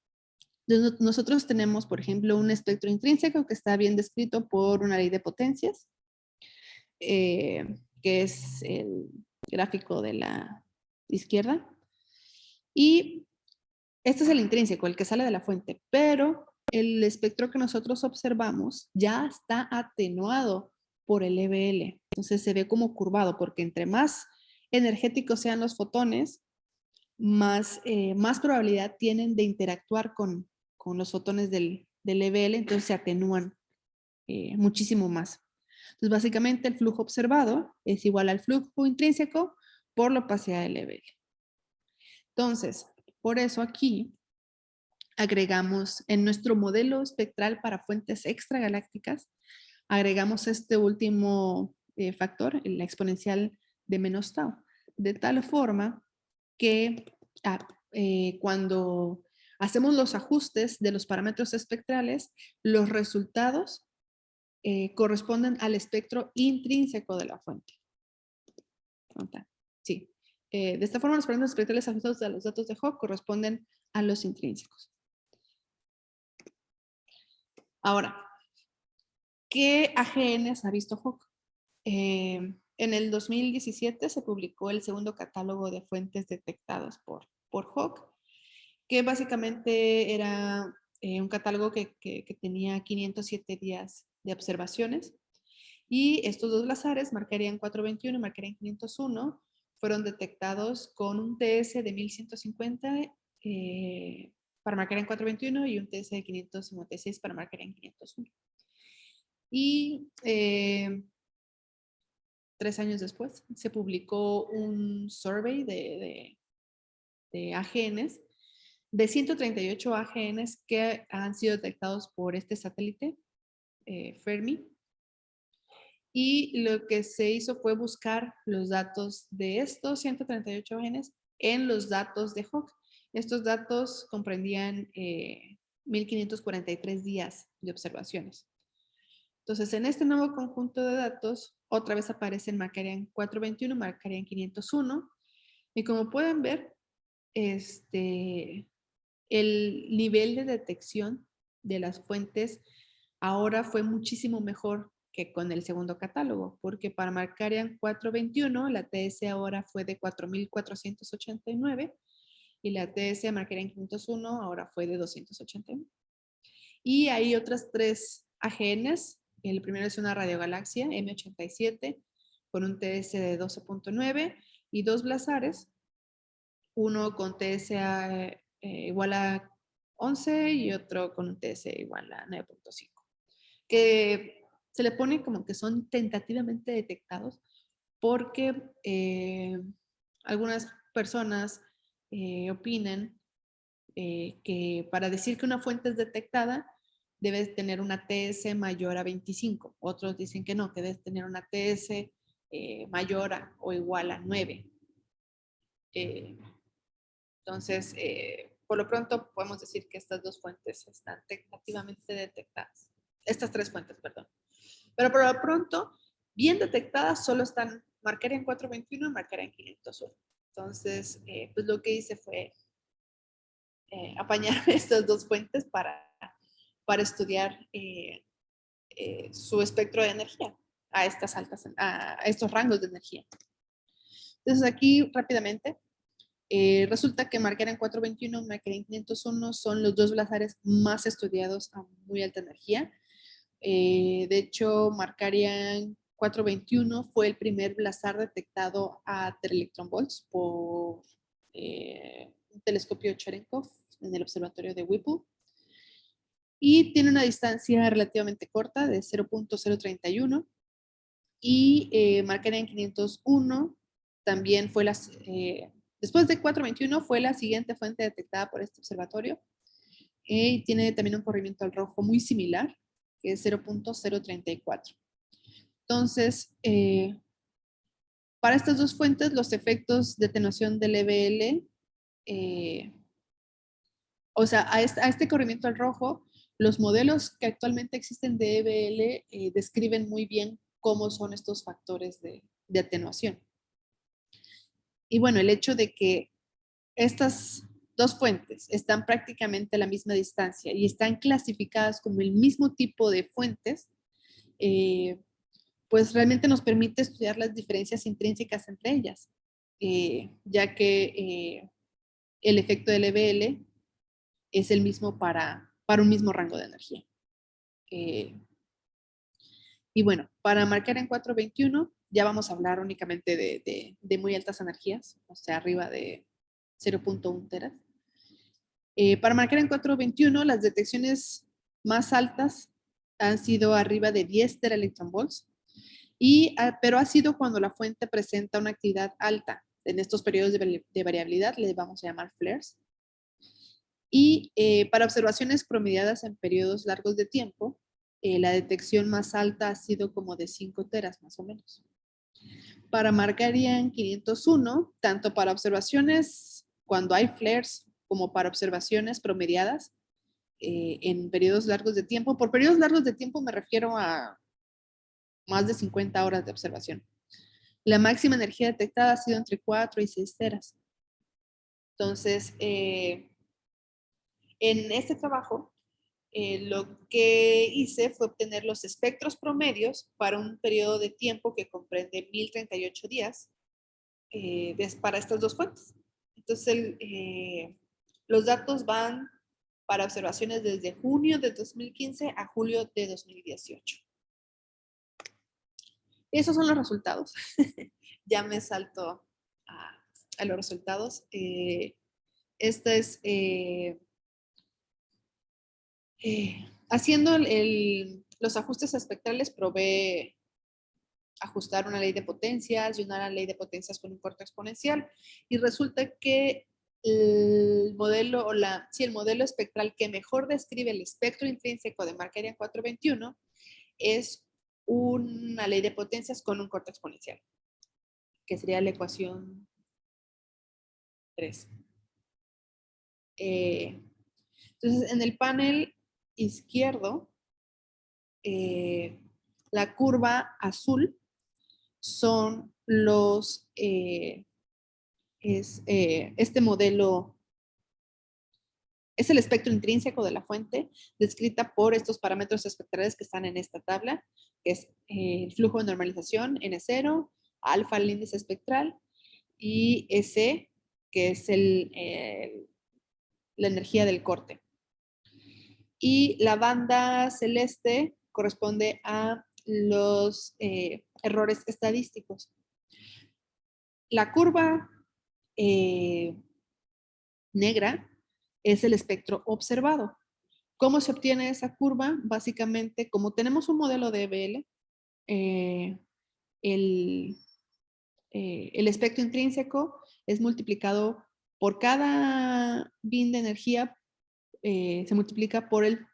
Nosotros tenemos, por ejemplo, un espectro intrínseco que está bien descrito por una ley de potencias, que es el gráfico de la izquierda. Y este es el intrínseco, el que sale de la fuente, pero el espectro que nosotros observamos ya está atenuado por el EBL. Entonces se ve como curvado, porque entre más energéticos sean los fotones, más probabilidad tienen de interactuar con los fotones del EBL, entonces se atenúan muchísimo más. Entonces, básicamente el flujo observado es igual al flujo intrínseco por la opacidad del EBL. Entonces, por eso aquí agregamos en nuestro modelo espectral para fuentes extragalácticas, agregamos este último factor, la exponencial de menos tau, de tal forma que cuando hacemos los ajustes de los parámetros espectrales, los resultados corresponden al espectro intrínseco de la fuente. Sí. De esta forma, los parámetros espectrales ajustados a los datos de Hawk corresponden a los intrínsecos. Ahora, ¿qué AGNs ha visto Hawk? En el 2017 se publicó el segundo catálogo de fuentes detectadas por Hawk, que básicamente era un catálogo que tenía 507 días de observaciones. Y estos dos lazares, Markarian 421 y Markarian 501, fueron detectados con un TS de 1150 para Markarian 421 y un TS de 556 para Markarian 501. Y 3 años después se publicó un survey de AGNs, de 138 AGNs que han sido detectados por este satélite, Fermi. Y lo que se hizo fue buscar los datos de estos 138 AGNs en los datos de Hawk. Estos datos comprendían 1543 días de observaciones. Entonces, en este nuevo conjunto de datos, otra vez aparecen Markarian 421, Markarian 501, y como pueden ver, el nivel de detección de las fuentes ahora fue muchísimo mejor que con el segundo catálogo, porque para Markarian 421 la TS ahora fue de 4.489 y la TS de Markarian 501 ahora fue de 289. Y hay otras 3 AGNs. El primero es una radiogalaxia M87 con un TS de 12.9 y 2 blazares uno con TSA igual a 11 y otro con un TSA igual a 9.5. Que se le pone como que son tentativamente detectados porque algunas personas opinan que para decir que una fuente es detectada debe tener una TS mayor a 25. Otros dicen que no, que debe tener una TS mayor o igual a 9. Entonces, por lo pronto podemos decir que estas dos fuentes están tentativamente detectadas. Estas tres fuentes, perdón. Pero por lo pronto, bien detectadas, solo están Marcaria en 421 y Marcaria en 501. Entonces, pues lo que hice fue apañar estas dos fuentes para estudiar su espectro de energía a estas altas, a estos rangos de energía. Entonces aquí rápidamente, resulta que Marcaria 421 y Marcaria 501 son los dos blazares más estudiados a muy alta energía. De hecho, Marcaria 421 fue el primer blazar detectado a 3 electronvolts por un telescopio Cherenkov en el observatorio de Whipple. Y tiene una distancia relativamente corta de 0.031. Y Marcaria 501 también fue después de 421 fue la siguiente fuente detectada por este observatorio. Y tiene también un corrimiento al rojo muy similar, que es 0.034. Entonces, para estas dos fuentes, los efectos de atenuación del EBL, o sea, a este corrimiento al rojo, los modelos que actualmente existen de EBL describen muy bien cómo son estos factores de atenuación. Y bueno, el hecho de que estas dos fuentes están prácticamente a la misma distancia y están clasificadas como el mismo tipo de fuentes, pues realmente nos permite estudiar las diferencias intrínsecas entre ellas, ya que el efecto del EBL es el mismo para un mismo rango de energía. Y bueno, para marcar en 421 ya vamos a hablar únicamente de muy altas energías, o sea, arriba de 0.1 teras. Para marcar en 421, las detecciones más altas han sido arriba de 10 teraelectronvolts, pero ha sido cuando la fuente presenta una actividad alta. En estos periodos de variabilidad le vamos a llamar flares. Y para observaciones promediadas en periodos largos de tiempo, la detección más alta ha sido como de 5 teras más o menos. Para Markarian 501, tanto para observaciones cuando hay flares como para observaciones promediadas en periodos largos de tiempo. Por periodos largos de tiempo me refiero a más de 50 horas de observación. La máxima energía detectada ha sido entre 4 y 6 teras. Entonces, en este trabajo, lo que hice fue obtener los espectros promedios para un periodo de tiempo que comprende 1038 días para estas dos fuentes. Entonces, los datos van para observaciones desde junio de 2015 a julio de 2018. Esos son los resultados. Ya me salto a los resultados. Esta es haciendo los ajustes espectrales, probé ajustar una ley de potencias y una ley de potencias con un corto exponencial, y resulta que el modelo, el modelo espectral que mejor describe el espectro intrínseco de Markarian 421 es una ley de potencias con un corto exponencial, que sería la ecuación 3. Entonces, en el panel izquierdo, la curva azul son este modelo, es el espectro intrínseco de la fuente, descrita por estos parámetros espectrales que están en esta tabla, que es el flujo de normalización, N0, alfa, el índice espectral, y S, que es la energía del corte. Y la banda celeste corresponde a los errores estadísticos. La curva negra es el espectro observado. ¿Cómo se obtiene esa curva? Básicamente, como tenemos un modelo de EBL, el espectro intrínseco es multiplicado por cada bin de energía, se multiplica por el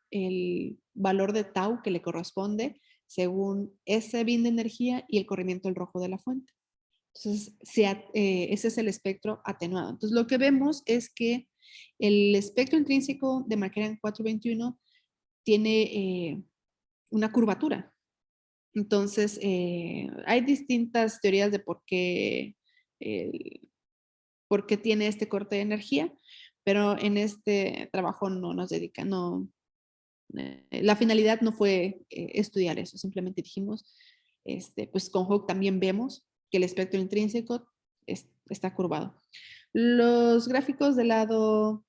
valor de tau que le corresponde según ese bin de energía y el corrimiento del rojo de la fuente. Entonces, ese es el espectro atenuado. Entonces, lo que vemos es que el espectro intrínseco de McCarran 421 tiene una curvatura. Entonces, hay distintas teorías de por qué tiene este corte de energía, pero en este trabajo no nos dedica, la finalidad no fue estudiar eso, simplemente dijimos, pues con Hawke también vemos que el espectro intrínseco está curvado. Los gráficos del lado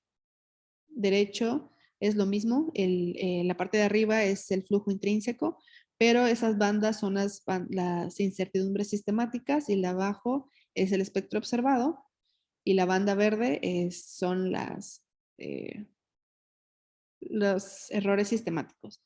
derecho es lo mismo, la parte de arriba es el flujo intrínseco, pero esas bandas son las incertidumbres sistemáticas y la abajo es el espectro observado y la banda verde son los errores sistemáticos.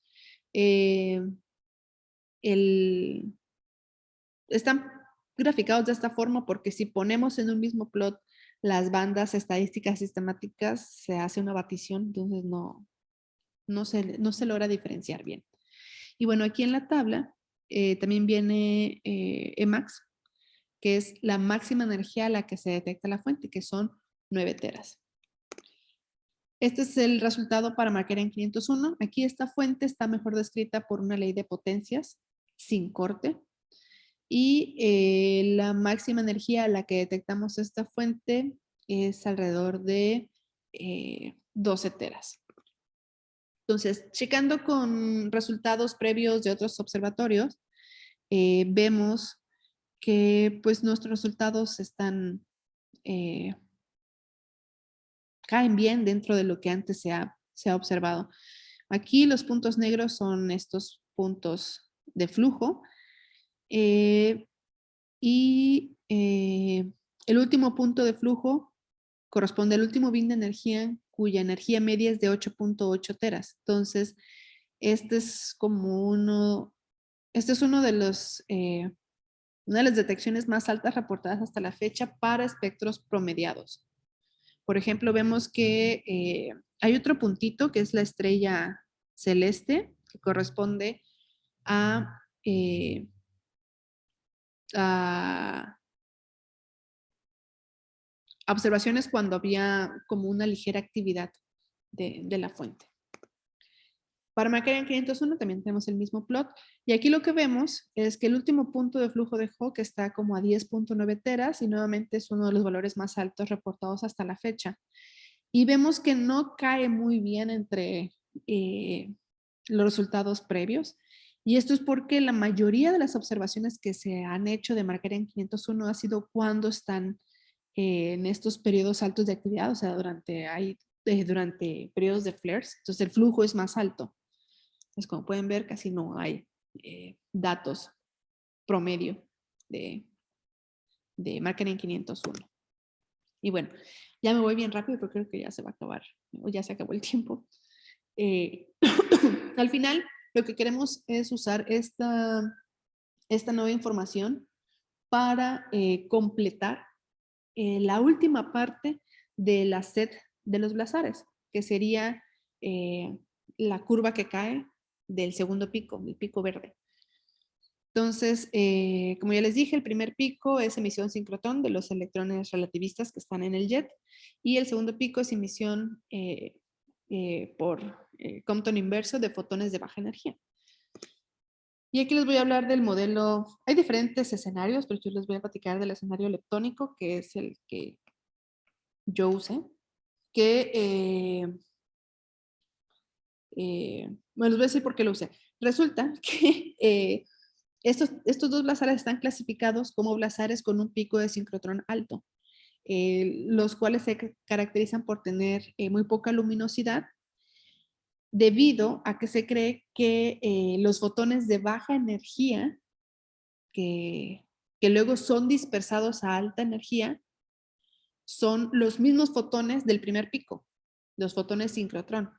Están graficados de esta forma porque si ponemos en un mismo plot las bandas estadísticas sistemáticas, se hace una batición, entonces no se logra diferenciar bien. Y bueno, aquí en la tabla también viene Emax, que es la máxima energía a la que se detecta la fuente, que son 9 teras. Este es el resultado para McCarran 501. Aquí esta fuente está mejor descrita por una ley de potencias sin corte. Y la máxima energía a la que detectamos esta fuente es alrededor de 12 teras. Entonces, checando con resultados previos de otros observatorios, vemos que pues nuestros resultados caen bien dentro de lo que antes se ha observado. Aquí los puntos negros son estos puntos de flujo y el último punto de flujo corresponde al último bin de energía cuya energía media es de 8.8 teras. Entonces, este es una de las detecciones más altas reportadas hasta la fecha para espectros promediados. Por ejemplo, vemos que hay otro puntito que es la estrella celeste, que corresponde a observaciones cuando había como una ligera actividad de la fuente. Para McCarran 501 también tenemos el mismo plot. Y aquí lo que vemos es que el último punto de flujo de Hawke está como a 10.9 teras y nuevamente es uno de los valores más altos reportados hasta la fecha. Y vemos que no cae muy bien entre los resultados previos. Y esto es porque la mayoría de las observaciones que se han hecho de McCarran 501 ha sido cuando están en estos periodos altos de actividad, o sea, durante periodos de flares. Entonces el flujo es más alto. Pues como pueden ver, casi no hay datos promedio de McCarran 501. Y bueno, ya me voy bien rápido porque creo que ya se va a acabar, o ya se acabó el tiempo. Al final, lo que queremos es usar esta nueva información para completar la última parte de la set de los blazares, que sería la curva que cae del segundo pico, el pico verde. Entonces, como ya les dije, el primer pico es emisión sincrotrón de los electrones relativistas que están en el jet y el segundo pico es emisión por Compton inverso de fotones de baja energía. Y aquí les voy a hablar del modelo. Hay diferentes escenarios, pero yo les voy a platicar del escenario leptónico, que es el que yo usé, que bueno, les voy a decir por qué lo usé. Resulta que estos dos blazares están clasificados como blazares con un pico de sincrotrón alto, los cuales se caracterizan por tener muy poca luminosidad, debido a que se cree que los fotones de baja energía, que luego son dispersados a alta energía, son los mismos fotones del primer pico, los fotones sincrotrón.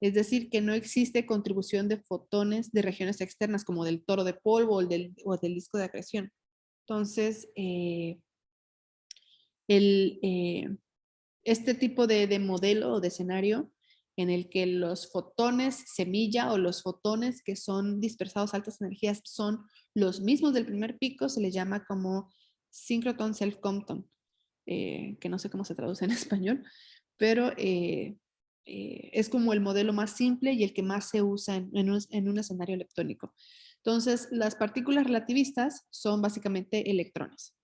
Es decir, que no existe contribución de fotones de regiones externas como del toro de polvo o del disco de acreción. Entonces, este tipo de modelo o de escenario en el que los fotones semilla o los fotones que son dispersados a altas energías son los mismos del primer pico, se le llama como synchrotron self-compton, que no sé cómo se traduce en español, pero es como el modelo más simple y el que más se usa en un escenario leptónico. Entonces, las partículas relativistas son básicamente electrones.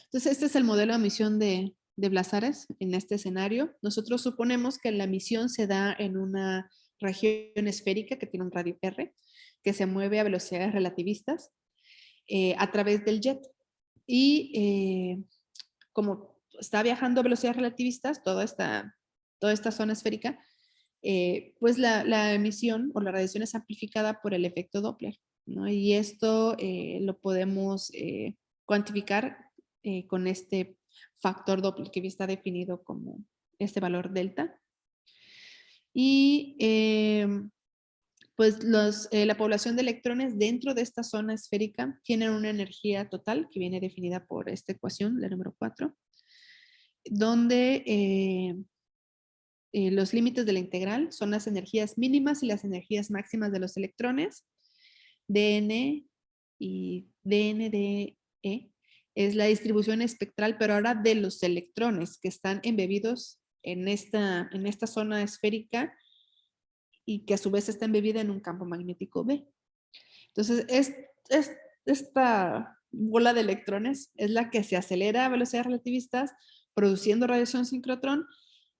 Entonces, este es el modelo de emisión de Blazares en este escenario. Nosotros suponemos que la emisión se da en una región esférica que tiene un radio R, que se mueve a velocidades relativistas a través del jet. Y como está viajando a velocidades relativistas, toda esta zona esférica, pues la emisión o la radiación es amplificada por el efecto Doppler, ¿no? Y esto lo podemos cuantificar con este factor Doppler que está definido como este valor delta. Y pues la población de electrones dentro de esta zona esférica tienen una energía total que viene definida por esta ecuación, la número 4, donde los límites de la integral son las energías mínimas y las energías máximas de los electrones. dN y dNdE es la distribución espectral, pero ahora de los electrones que están embebidos en esta zona esférica y que a su vez está embebida en un campo magnético B. Entonces, esta bola de electrones es la que se acelera a velocidades relativistas, produciendo radiación sincrotrón,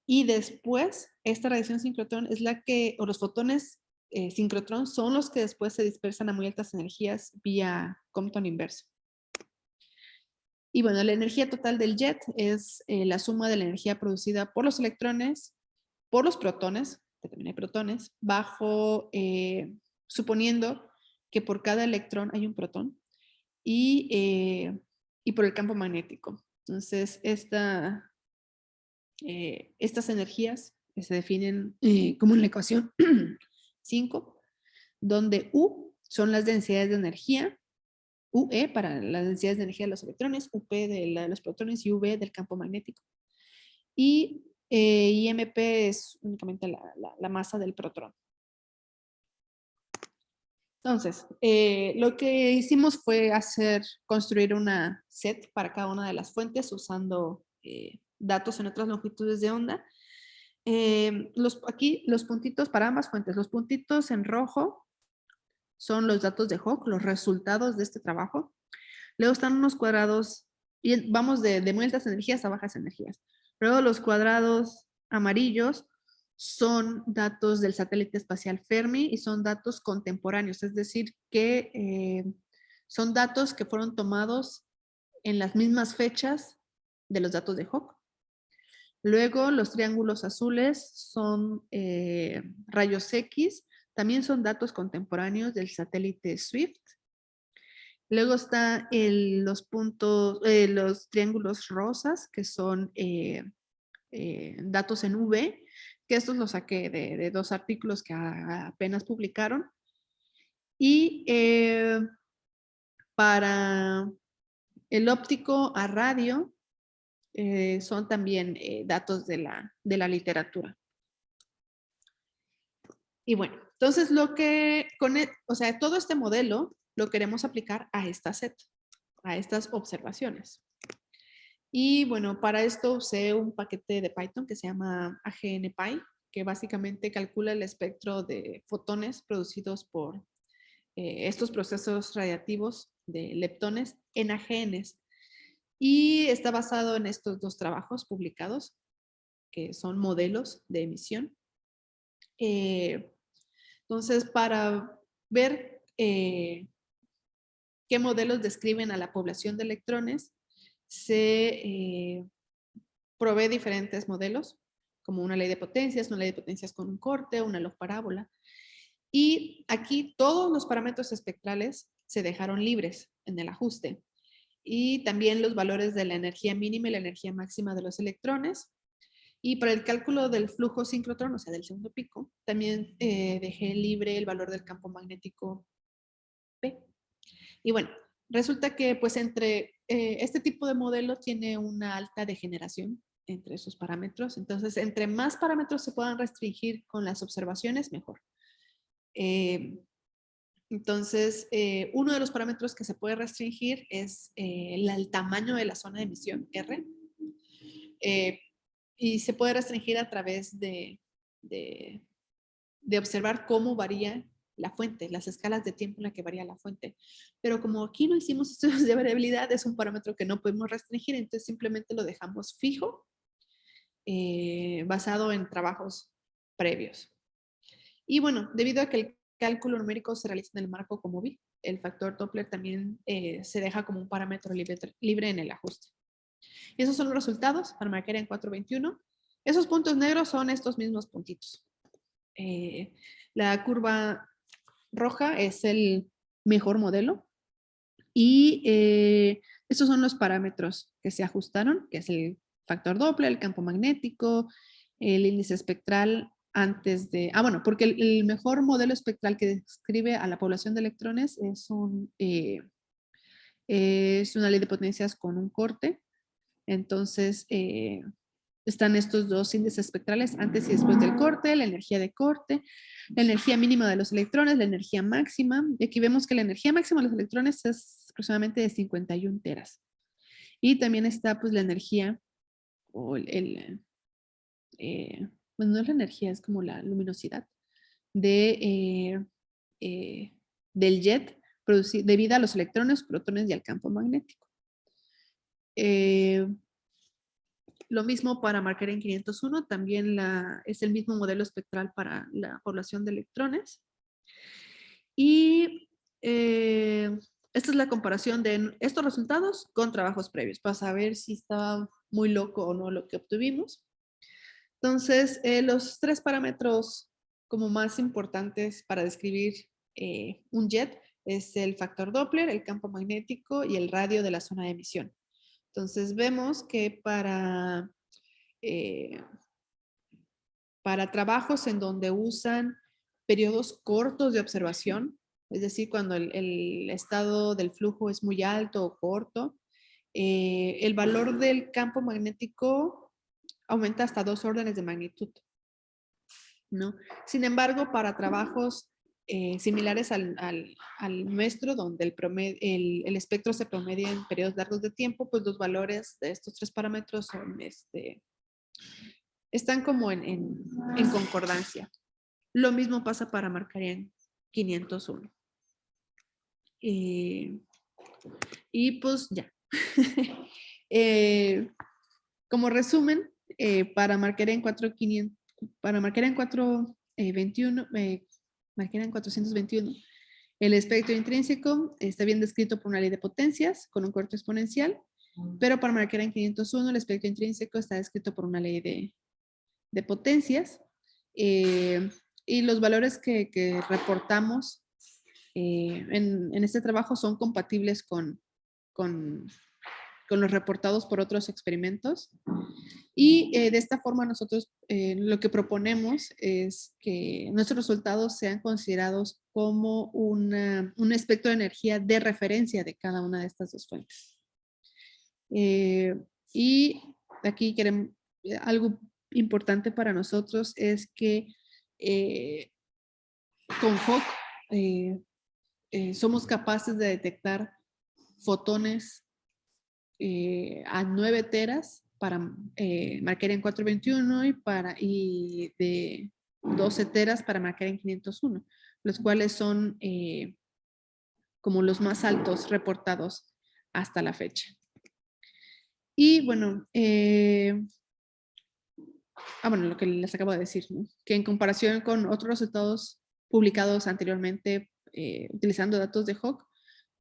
y después esta radiación sincrotrón es la que, o los fotones sincrotrón son los que después se dispersan a muy altas energías vía Compton inverso. Y bueno, la energía total del jet es la suma de la energía producida por los electrones, por los protones, que también hay protones, suponiendo que por cada electrón hay un protón, y por el campo magnético. Entonces, estas energías se definen como en la ecuación 5, donde U son las densidades de energía, UE para las densidades de energía de los electrones, UP de los protones y UV del campo magnético. Y IMP es únicamente la masa del protón. Entonces, lo que hicimos fue construir una set para cada una de las fuentes usando datos en otras longitudes de onda. Aquí los puntitos para ambas fuentes, los puntitos en rojo son los datos de Hawk, los resultados de este trabajo. Luego están unos cuadrados, y vamos de muy altas energías a bajas energías. Luego los cuadrados amarillos son datos del satélite espacial Fermi y son datos contemporáneos, es decir, que son datos que fueron tomados en las mismas fechas de los datos de Hawk. Luego los triángulos azules son rayos X, también son datos contemporáneos del satélite Swift. Luego están los triángulos rosas, que son datos en V, que estos los saqué de 2 artículos que apenas publicaron. Y para el óptico a radio, son también datos de la literatura. Y bueno, entonces todo este modelo lo queremos aplicar a esta set, a estas observaciones. Y bueno, para esto usé un paquete de Python que se llama AGNPy, que básicamente calcula el espectro de fotones producidos por estos procesos radiactivos de leptones en AGNs. Y está basado en estos 2 trabajos publicados, que son modelos de emisión. Entonces, para ver qué modelos describen a la población de electrones, se provee diferentes modelos, como una ley de potencias con un corte, una log parábola. Y aquí todos los parámetros espectrales se dejaron libres en el ajuste. y también los valores de la energía mínima y la energía máxima de los electrones. Y para el cálculo del flujo síncrotron, o sea, del segundo pico, también dejé libre el valor del campo magnético P. Y bueno, resulta que pues entre este tipo de modelo tiene una alta degeneración entre esos parámetros. Entonces, entre más parámetros se puedan restringir con las observaciones, mejor. Entonces, uno de los parámetros que se puede restringir es el tamaño de la zona de emisión, R. Y se puede restringir a través de observar cómo varía la fuente, las escalas de tiempo en la que varía la fuente. Pero como aquí no hicimos estudios de variabilidad, es un parámetro que no podemos restringir, entonces simplemente lo dejamos fijo, basado en trabajos previos. Y bueno, debido a que el cálculo numérico se realiza en el marco COMOVI, el factor Doppler también se deja como un parámetro libre en el ajuste. Y esos son los resultados para Markarian 421. Esos puntos negros son estos mismos puntitos. La curva roja es el mejor modelo y estos son los parámetros que se ajustaron, que es el factor Doppler, el campo magnético, el índice espectral antes de... bueno, porque el mejor modelo espectral que describe a la población de electrones es una ley de potencias con un corte. Entonces, están estos dos índices espectrales antes y después del corte, la energía de corte, la energía mínima de los electrones, la energía máxima. Y aquí vemos que la energía máxima de los electrones es aproximadamente de 51 teras. Y también está pues la energía, o bueno, no es la energía, es como la luminosidad del jet debido a los electrones, protones y al campo magnético. Lo mismo para Markarian 501, también es el mismo modelo espectral para la población de electrones. Y esta es la comparación de estos resultados con trabajos previos, para saber si estaba muy loco o no lo que obtuvimos. Entonces, los tres parámetros como más importantes para describir un jet es el factor Doppler, el campo magnético y el radio de la zona de emisión. Entonces vemos que para trabajos en donde usan periodos cortos de observación, es decir, cuando el estado del flujo es muy alto o corto, el valor del campo magnético aumenta hasta 2 órdenes de magnitud, ¿no? Sin embargo, para trabajos similares al nuestro, donde el espectro se promedia en periodos largos de tiempo, pues los valores de estos tres parámetros son, están como en concordancia. Lo mismo pasa para Markarian 501. Y pues ya. Como resumen, para Markarian 421, Markarian 421, el espectro intrínseco está bien descrito por una ley de potencias con un corte exponencial, pero para Markarian 501 el espectro intrínseco está descrito por una ley de potencias, y los valores que reportamos en este trabajo son compatibles con los reportados por otros experimentos. Y de esta forma nosotros lo que proponemos es que nuestros resultados sean considerados como un espectro de energía de referencia de cada una de estas dos fuentes. Y aquí queremos, algo importante para nosotros es que con Hawk somos capaces de detectar fotones a 9 teras para Markarian 421 y de 12 teras para Markarian 501, los cuales son como los más altos reportados hasta la fecha. Y bueno, bueno, lo que les acabo de decir, ¿no? Que en comparación con otros resultados publicados anteriormente utilizando datos de Hawk,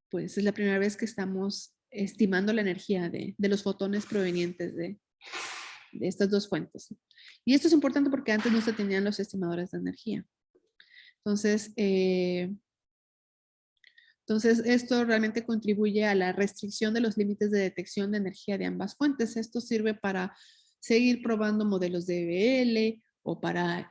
pues es la primera vez que estamos estimando la energía de los fotones provenientes de estas dos fuentes. Y esto es importante porque antes no se tenían los estimadores de energía. Entonces, Entonces, esto realmente contribuye a la restricción de los límites de detección de energía de ambas fuentes. Esto sirve para seguir probando modelos de EBL o para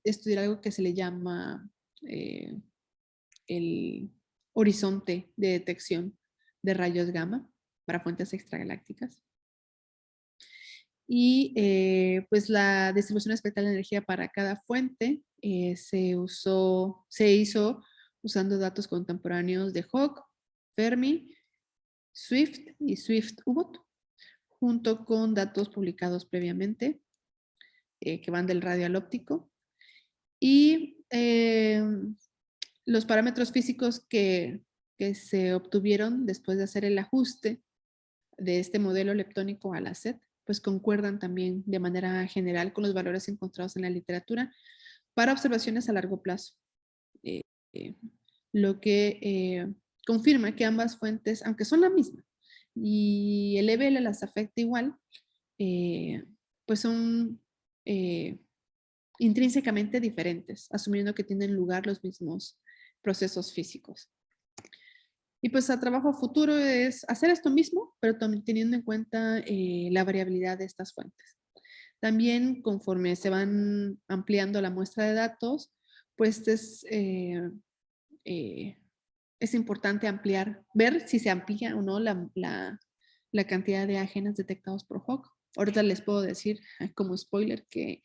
estudiar algo que se le llama el horizonte de detección de rayos gamma para fuentes extragalácticas. Y pues la distribución espectral de energía para cada fuente se hizo usando datos contemporáneos de Hawke, Fermi, Swift y Swift-UBOT, junto con datos publicados previamente que van del radio al óptico. Y los parámetros físicos que se obtuvieron después de hacer el ajuste de este modelo leptónico a la SET, pues concuerdan también de manera general con los valores encontrados en la literatura para observaciones a largo plazo. Lo que confirma que ambas fuentes, aunque son la misma, y el EBL las afecta igual, pues son intrínsecamente diferentes, asumiendo que tienen lugar los mismos procesos físicos. Y pues a trabajo futuro es hacer esto mismo, pero también teniendo en cuenta la variabilidad de estas fuentes. También conforme se van ampliando la muestra de datos, pues es importante ampliar, ver si se amplía o no la cantidad de AGNs detectados por Hawke. Ahorita les puedo decir como spoiler que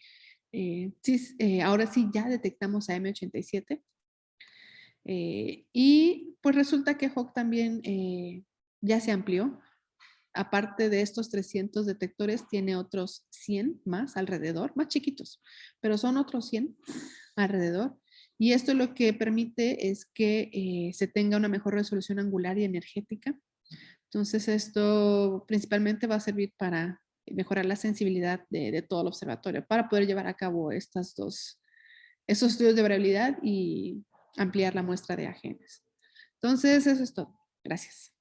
sí, ahora sí ya detectamos a M87. Y pues resulta que Hawke también ya se amplió. Aparte de estos 300 detectores, tiene otros 100 más alrededor, más chiquitos, pero son otros 100 alrededor. Y esto lo que permite es que se tenga una mejor resolución angular y energética. Entonces esto principalmente va a servir para mejorar la sensibilidad de todo el observatorio, para poder llevar a cabo estos estudios de variabilidad y ampliar la muestra de AGNs. Entonces eso es todo. Gracias.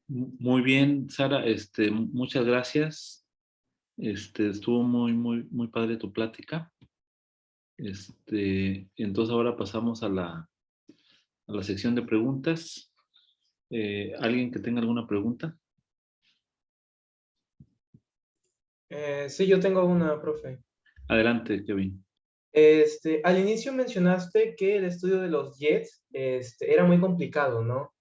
Muy bien, Sara, muchas gracias. Estuvo muy padre tu plática. Entonces ahora pasamos a la sección de preguntas. ¿Alguien que tenga alguna pregunta? Sí, yo tengo una, profe. Adelante, Kevin. Al inicio mencionaste que el estudio de los jets era muy complicado, ¿no?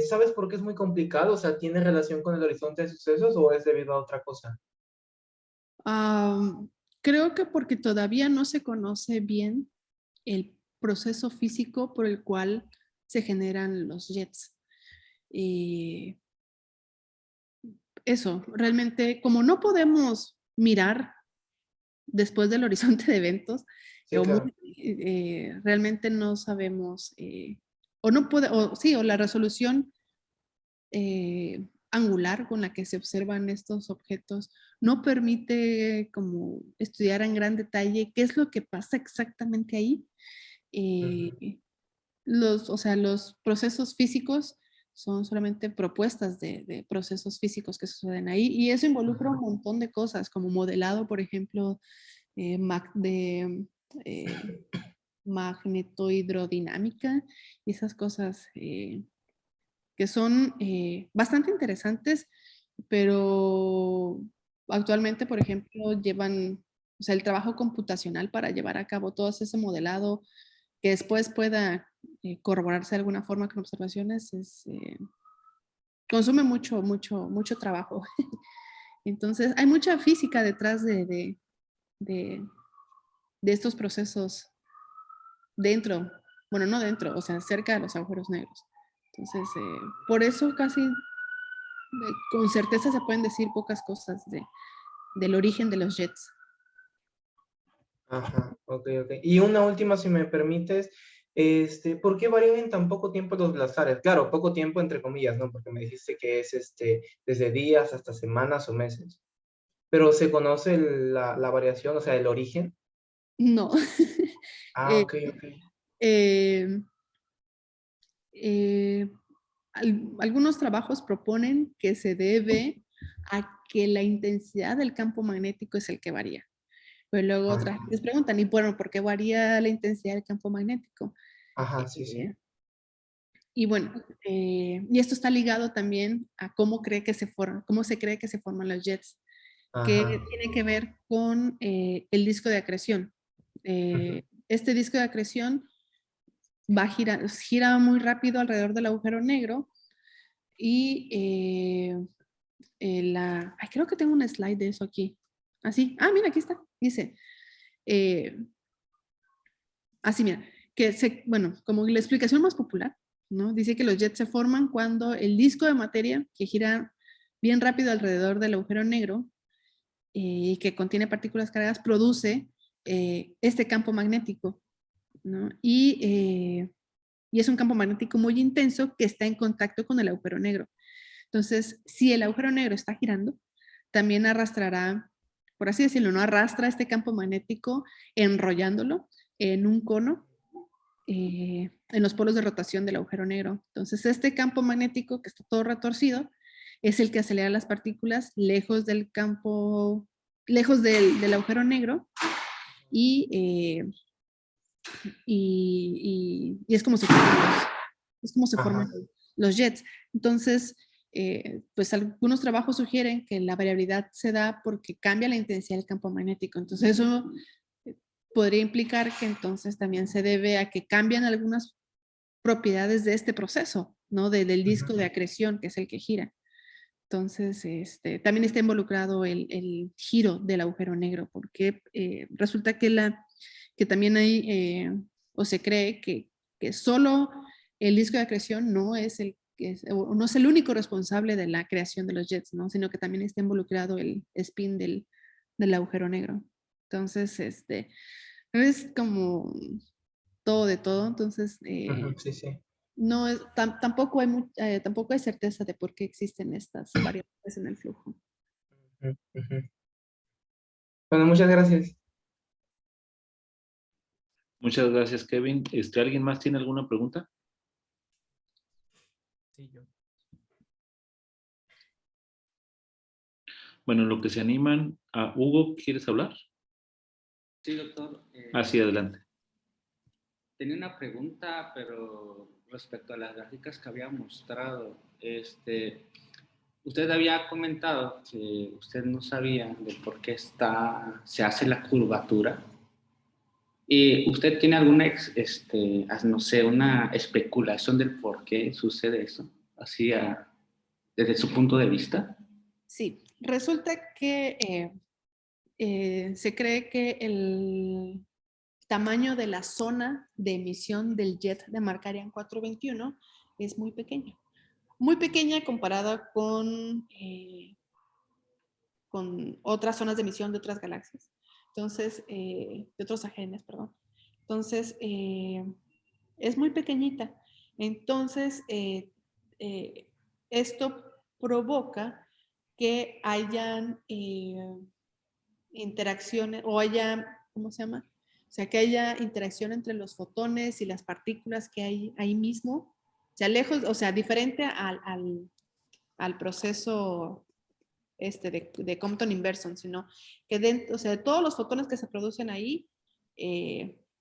¿Sabes por qué es muy complicado? O sea, ¿tiene relación con el horizonte de sucesos o es debido a otra cosa? Creo que porque todavía no se conoce bien el proceso físico por el cual se generan los jets. Eso, realmente, como no podemos mirar después del horizonte de eventos, Sí, claro. realmente no sabemos, o no puede, o sí, o la resolución angular con la que se observan estos objetos no permite como estudiar en gran detalle qué es lo que pasa exactamente ahí. O sea, los procesos físicos son solamente propuestas de procesos físicos que suceden ahí y eso involucra un montón de cosas como modelado, por ejemplo, de magnetohidrodinámica y esas cosas que son bastante interesantes, pero actualmente, por ejemplo, llevan, o sea, el trabajo computacional para llevar a cabo todo ese modelado que después pueda corroborarse de alguna forma con observaciones, consume mucho trabajo. Entonces, hay mucha física detrás de estos procesos dentro, bueno, no dentro, o sea, cerca de los agujeros negros. Entonces, por eso casi con certeza se pueden decir pocas cosas del origen de los jets. Ajá, ok. Y una última, si me permites, ¿por qué varían en tan poco tiempo los glaciares? Claro, poco tiempo entre comillas, ¿no? Porque me dijiste que es desde días hasta semanas o meses. Pero ¿se conoce la variación, o sea, el origen? No. Ah, ok. eh, eh, algunos trabajos proponen que se debe a que la intensidad del campo magnético es el que varía. Pero luego otras les preguntan, ¿y bueno, por qué varía la intensidad del campo magnético? Ajá, sí, sí. Y bueno, y esto está ligado también a cómo cree que se forman, cómo se cree que se forman los jets, que Ajá. tiene que ver con el disco de acreción. Este disco de acreción gira muy rápido alrededor del agujero negro y ay, creo que tengo un slide de eso aquí. Así, mira, aquí está. Dice, así, mira, bueno, como la explicación más popular, ¿no? Dice que los jets se forman cuando el disco de materia que gira bien rápido alrededor del agujero negro y que contiene partículas cargadas produce este campo magnético, ¿no? Y es un campo magnético muy intenso que está en contacto con el agujero negro. Entonces, si el agujero negro está girando, también arrastrará, por así decirlo, ¿no? Arrastra este campo magnético enrollándolo en un cono en los polos de rotación del agujero negro. Entonces, este campo magnético que está todo retorcido es el que acelera las partículas lejos del campo, lejos del agujero negro y, es como se forman Ajá. los jets. Entonces, pues algunos trabajos sugieren que la variabilidad se da porque cambia la intensidad del campo magnético. Entonces, eso podría implicar que entonces también se debe a que cambian algunas propiedades de este proceso, ¿no? Del disco de acreción, que es el que gira. Entonces, también está involucrado el giro del agujero negro, porque resulta que también hay, o se cree que solo el disco de acreción no es no es el único responsable de la creación de los jets, ¿no? Sino que también está involucrado el spin del agujero negro. Entonces, es como todo de todo. Entonces, Sí, sí. no tampoco hay certeza de por qué existen estas variables en el flujo. Ujú. Bueno, muchas gracias. Muchas gracias, Kevin. ¿Alguien más tiene alguna pregunta? Sí, yo. Bueno, en lo que se animan, Hugo, ¿quieres hablar? Sí, doctor. Sí, adelante. Tenía una pregunta, pero respecto a las gráficas que había mostrado, usted había comentado que usted no sabía de por qué se hace la curvatura. ¿Y usted tiene alguna, no sé, una especulación del por qué sucede eso? Así, desde su punto de vista. Sí, resulta que se cree que el tamaño de la zona de emisión del jet de Markarian 421 es muy pequeña. Muy pequeña comparada con otras zonas de emisión de otras galaxias. Entonces, de otros ajenes, perdón. Entonces, es muy pequeñita. Entonces, esto provoca que hayan interacciones o haya, ¿cómo se llama? O sea, que haya interacción entre los fotones y las partículas que hay ahí mismo. O sea, lejos, o sea, diferente al proceso de Compton-Inverson, sino que o sea, de todos los fotones que se producen ahí,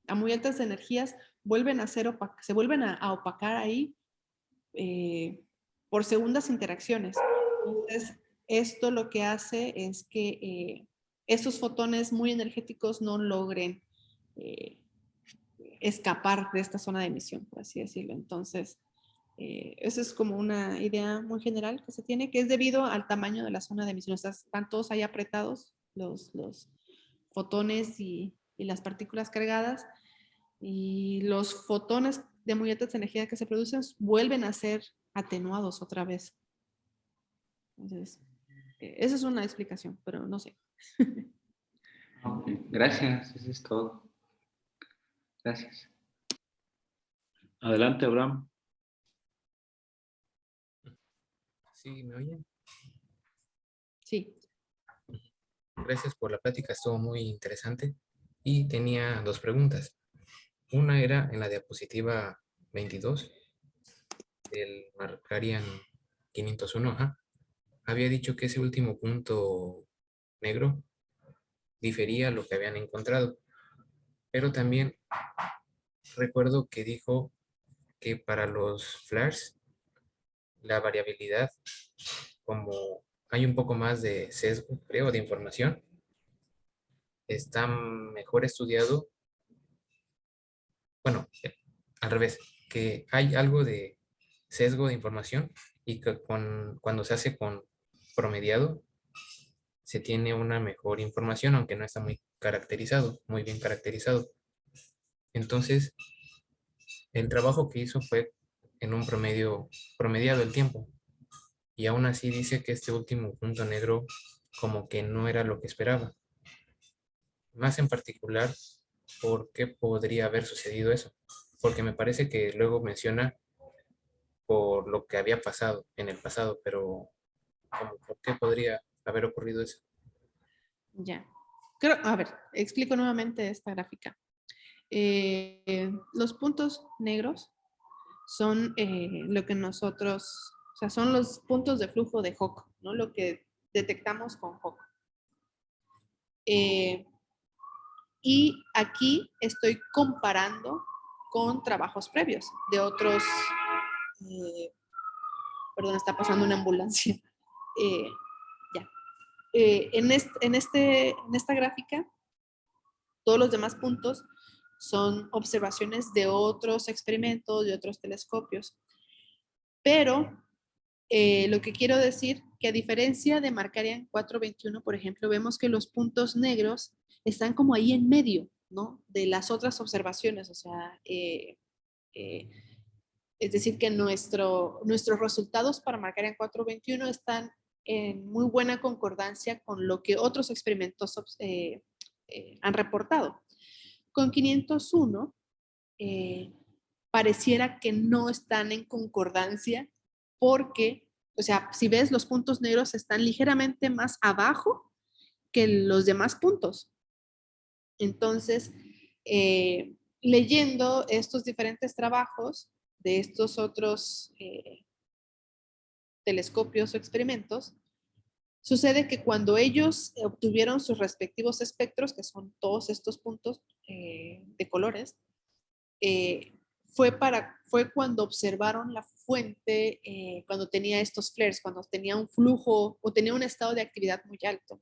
a muy altas energías, se vuelven a opacar ahí por segundas interacciones. Entonces, esto lo que hace es que esos fotones muy energéticos no logren escapar de esta zona de emisión, por así decirlo. Entonces, esa es como una idea muy general que se tiene, que es debido al tamaño de la zona de emisión. Están todos ahí apretados, los fotones y las partículas cargadas, y los fotones de muy alta energía que se producen vuelven a ser atenuados otra vez. Entonces, esa es una explicación, pero no sé. Okay. Gracias, eso es todo. Gracias. Adelante, Abraham. Sí, ¿me oyen? Sí. Gracias por la plática, estuvo muy interesante. Y tenía dos preguntas. Una era en la diapositiva 22 del Markarian 501. Ajá. Había dicho que ese último punto negro difería a lo que habían encontrado, pero también recuerdo que dijo que para los flares la variabilidad, como hay un poco más de sesgo, creo, de información, está mejor estudiado. Bueno, al revés, que hay algo de sesgo de información y que cuando se hace con promediado se tiene una mejor información, aunque no está muy caracterizado, muy bien caracterizado. Entonces, el trabajo que hizo fue en un promediado el tiempo. Y aún así dice que este último punto negro como que no era lo que esperaba. Más en particular, ¿por qué podría haber sucedido eso? Porque me parece que luego menciona por lo que había pasado en el pasado, pero ¿cómo, por qué podría haber ocurrido eso? Ya. A ver, explico nuevamente esta gráfica. Los puntos negros son lo que nosotros, o sea, son los puntos de flujo de Hawk, ¿no? Lo que detectamos con Hawk. Y aquí estoy comparando con trabajos previos de otros, perdón, está pasando una ambulancia. Ya. En esta gráfica, todos los demás puntos son observaciones de otros experimentos, de otros telescopios. Pero lo que quiero decir, que a diferencia de Markarian 421, por ejemplo, vemos que los puntos negros están como ahí en medio, ¿no? De las otras observaciones, o sea, es decir, que nuestros resultados para Markarian 421 están en muy buena concordancia con lo que otros experimentos han reportado. Con 501, pareciera que no están en concordancia porque, o sea, si ves, los puntos negros están ligeramente más abajo que los demás puntos. Entonces, leyendo estos diferentes trabajos de estos otros telescopios o experimentos, sucede que cuando ellos obtuvieron sus respectivos espectros, que son todos estos puntos de colores, fue cuando observaron la fuente, cuando tenía estos flares, cuando tenía un flujo o tenía un estado de actividad muy alto.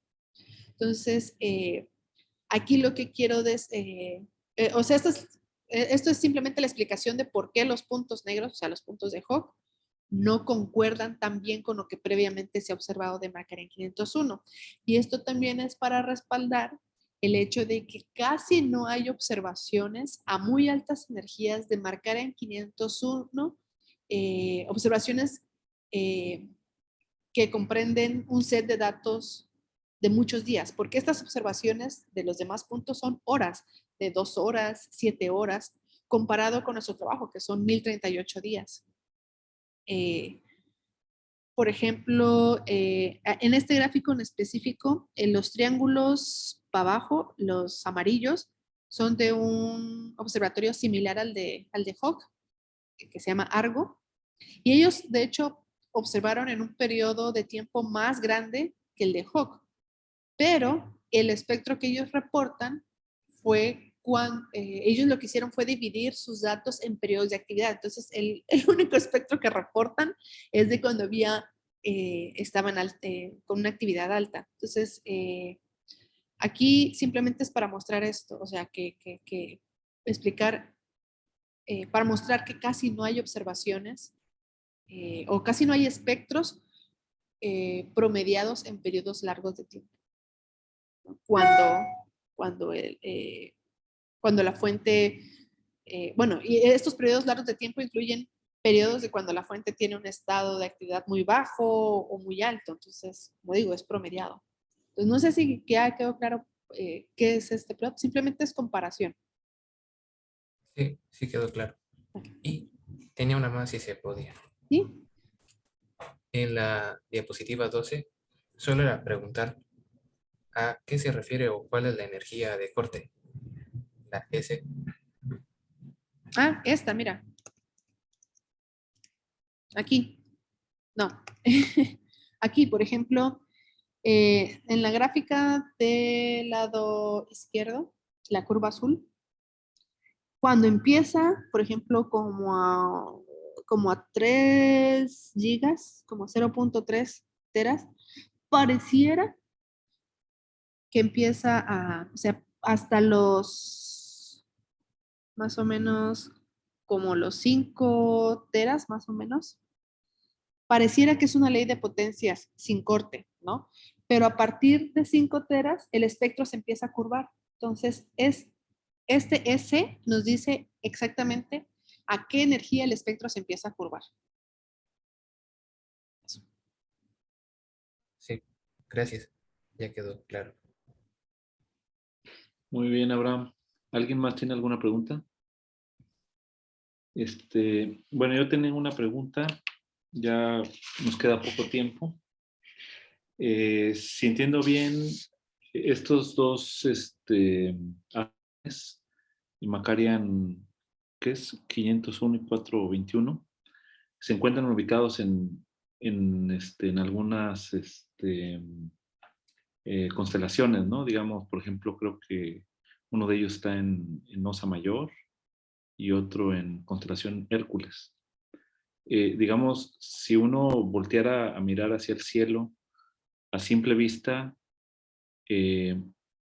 Entonces, aquí lo que quiero o sea, esto es simplemente la explicación de por qué los puntos negros, o sea, los puntos de Hawk, no concuerdan tan bien con lo que previamente se ha observado de Markarian 501. Y esto también es para respaldar el hecho de que casi no hay observaciones a muy altas energías de Markarian 501, observaciones que comprenden un set de datos de muchos días, porque estas observaciones de los demás puntos son horas, de 2 horas, 7 horas, comparado con nuestro trabajo, que son 1038 días. Por ejemplo, en este gráfico en específico, los triángulos para abajo, los amarillos, son de un observatorio similar al de Hawk, que se llama Argo. Y ellos, de hecho, observaron en un periodo de tiempo más grande que el de Hawk. Pero el espectro que ellos reportan fue cuando ellos lo que hicieron fue dividir sus datos en periodos de actividad. Entonces, el único espectro que reportan es de cuando estaban con una actividad alta. Entonces, aquí simplemente es para mostrar esto, o sea, que explicar, para mostrar que casi no hay observaciones o casi no hay espectros promediados en periodos largos de tiempo. Cuando la fuente, bueno, y estos periodos largos de tiempo incluyen periodos de cuando la fuente tiene un estado de actividad muy bajo o muy alto. Entonces, como digo, es promediado. Entonces, no sé si ya quedó claro qué es este plot. Simplemente es comparación. Sí, sí quedó claro. Y tenía una más si se podía. ¿Sí? En la diapositiva 12, solo era preguntar a qué se refiere o cuál es la energía de corte. La S. Ah, esta, mira. Aquí. No. Aquí, por ejemplo, en la gráfica del lado izquierdo, la curva azul, Cuando empieza, por ejemplo, como a 3 gigas, como 0.3 teras, pareciera que empieza o sea, hasta los, más o menos, como los 5 teras, más o menos, pareciera que es una ley de potencias sin corte, ¿no? Pero a partir de 5 teras, el espectro se empieza a curvar. Entonces, este S nos dice exactamente a qué energía el espectro se empieza a curvar. Sí, gracias. Ya quedó claro. Muy bien, Abraham. ¿Alguien más tiene alguna pregunta? Bueno, yo tenía una pregunta. Ya nos queda poco tiempo. Si entiendo bien, estos dos árboles, Macarian, ¿qué es? 501 y 421, se encuentran ubicados en algunas constelaciones, ¿no? Digamos, por ejemplo, creo que uno de ellos está en Osa Mayor y otro en constelación Hércules. Digamos, si uno volteara a mirar hacia el cielo, a simple vista,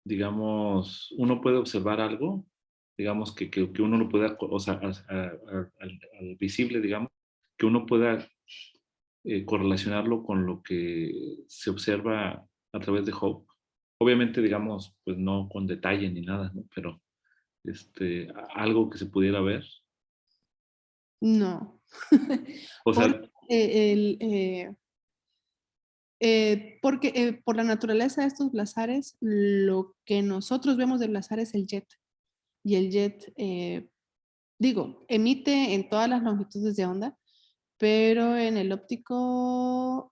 digamos, uno puede observar algo, digamos, que uno lo pueda, o sea, al visible, digamos, que uno pueda correlacionarlo con lo que se observa a través de Hubble. Obviamente, digamos, pues no con detalle ni nada, ¿no? Pero algo que se pudiera ver. No. O sea, Porque por la naturaleza de estos blazares, lo que nosotros vemos del blazar es el jet. Y el jet, emite en todas las longitudes de onda, pero en el óptico,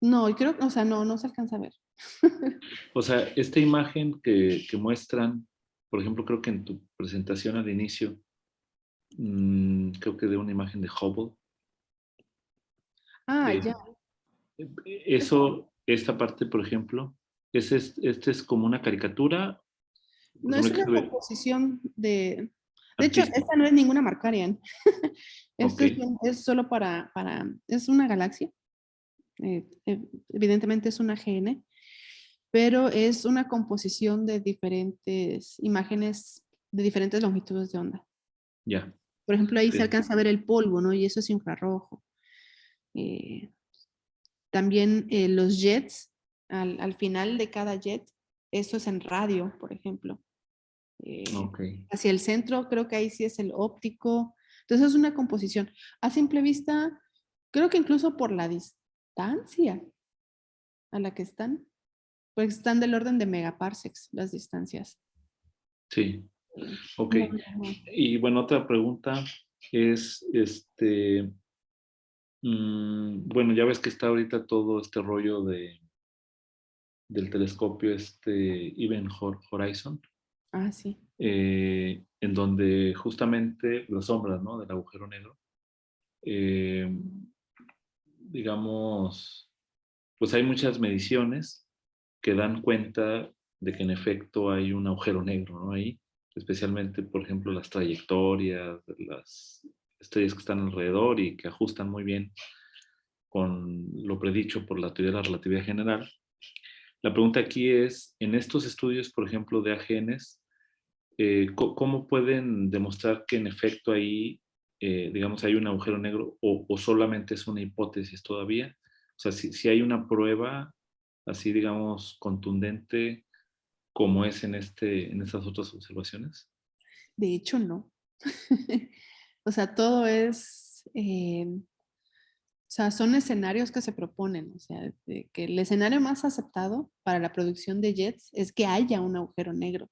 no, y creo que, o sea, no se alcanza a ver. o sea, esta imagen que muestran, por ejemplo, creo que en tu presentación al inicio, creo que de una imagen de Hubble. Ah, eh, ya. Eso, esta parte, por ejemplo, es como una caricatura, por No, es ejemplo, una que se ve composición de... De hecho, artística. esta no es ninguna Markarian. Ok, Esto es solo es una galaxia. Evidentemente es una GN, pero es una composición de diferentes imágenes de diferentes longitudes de onda. ya. Por ejemplo, ahí se Sí. alcanza a ver el polvo, ¿no? Y eso es infrarrojo. Eh, También los jets, al final de cada jet, eso es en radio, por ejemplo. Ok, Hacia el centro, creo que ahí sí es el óptico. Entonces es una composición. A simple vista, creo que incluso por la distancia a la que están, pues están del orden de megaparsecs las distancias. sí, ok. No, no. Y bueno, otra pregunta es, bueno, ya ves que está ahorita todo este rollo del telescopio, Event Horizon, Ah, sí. en donde justamente las sombras, ¿no? Del agujero negro, eh, digamos, pues hay muchas mediciones que dan cuenta de que en efecto hay un agujero negro, ¿no? Ahí, especialmente, por ejemplo, las trayectorias de las estrellas que están alrededor y que ajustan muy bien con lo predicho por la teoría de la relatividad general. La pregunta aquí es, en estos estudios, por ejemplo, de AGNs, ¿cómo pueden demostrar que en efecto ahí, digamos, hay un agujero negro o solamente es una hipótesis todavía? O sea, si hay una prueba así, digamos, contundente como es en estas otras observaciones. De hecho, no. O sea, todo es, o sea, son escenarios que se proponen. O sea, que el escenario más aceptado para la producción de jets es que haya un agujero negro,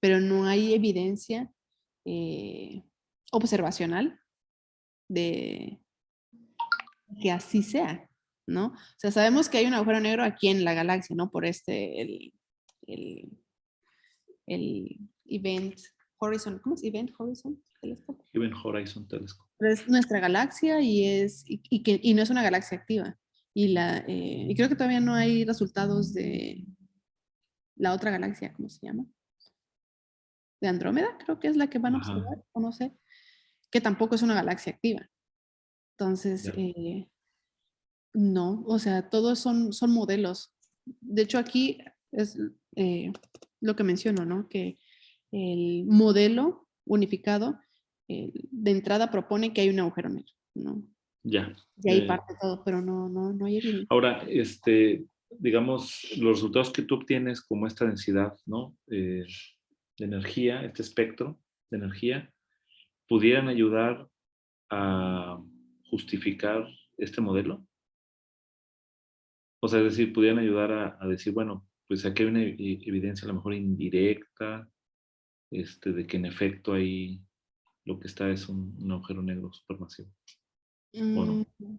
pero no hay evidencia eh, observacional de que así sea, ¿no? O sea, sabemos que hay un agujero negro aquí en la galaxia, ¿no? Por el, el Event Horizon, ¿cómo es? Event Horizon Telescope. Event Horizon Telescope. Pero es nuestra galaxia y no es una galaxia activa. y creo que todavía no hay resultados de la otra galaxia, ¿cómo se llama? De Andrómeda, creo que es la que van a Ajá, observar, o no sé, que tampoco es una galaxia activa. Entonces, ya. no, o sea, todos son modelos. De hecho, aquí es lo que menciono, ¿no? Que el modelo unificado de entrada propone que hay un agujero negro, ¿no? Ya. De ahí parte todo, pero no hay evidencia. Ahora, digamos, los resultados que tú obtienes como esta densidad, ¿no? De energía, este espectro de energía, pudieran ayudar a justificar este modelo. O sea, es decir, pudieran ayudar a decir, bueno, pues aquí hay una evidencia a lo mejor indirecta, de que en efecto ahí lo que está es un agujero negro supermasivo, ¿o no? Mm,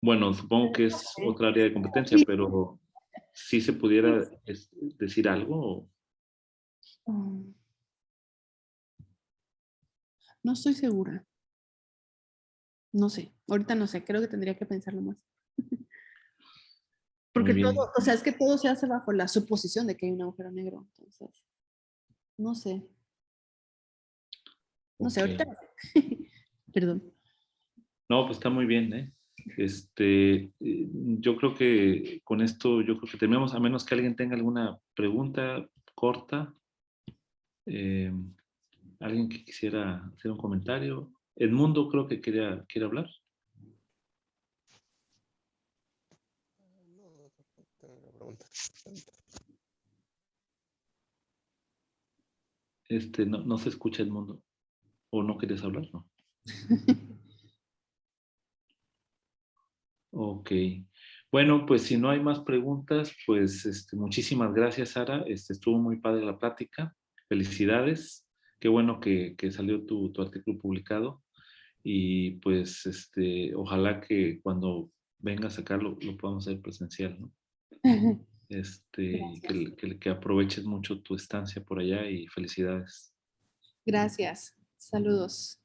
Bueno, supongo que es eh, otra área de competencia, sí, pero si se pudiera decir algo. mm, no estoy segura. No sé, ahorita no sé, creo que tendría que pensarlo más. Muy Porque todo, bien. o sea, es que todo se hace bajo la suposición de que hay un agujero negro. Entonces, no sé, no sé, Ok. ahorita no sé. Perdón. No, pues está muy bien, ¿eh? Yo creo que con esto, yo creo que terminamos, a menos que alguien tenga alguna pregunta corta. eh, Alguien que quisiera hacer un comentario. Edmundo creo que quiere hablar. No, tengo una pregunta. No se escucha Edmundo. ¿O no quieres hablar? No. Ok. Bueno, pues si no hay más preguntas, pues muchísimas gracias, Sara. Estuvo muy padre la plática. Felicidades. Qué bueno que salió tu artículo publicado. Y pues ojalá que cuando vengas acá lo podamos hacer presencial, ¿no? Gracias. Que aproveches mucho tu estancia por allá y felicidades. Gracias. Saludos.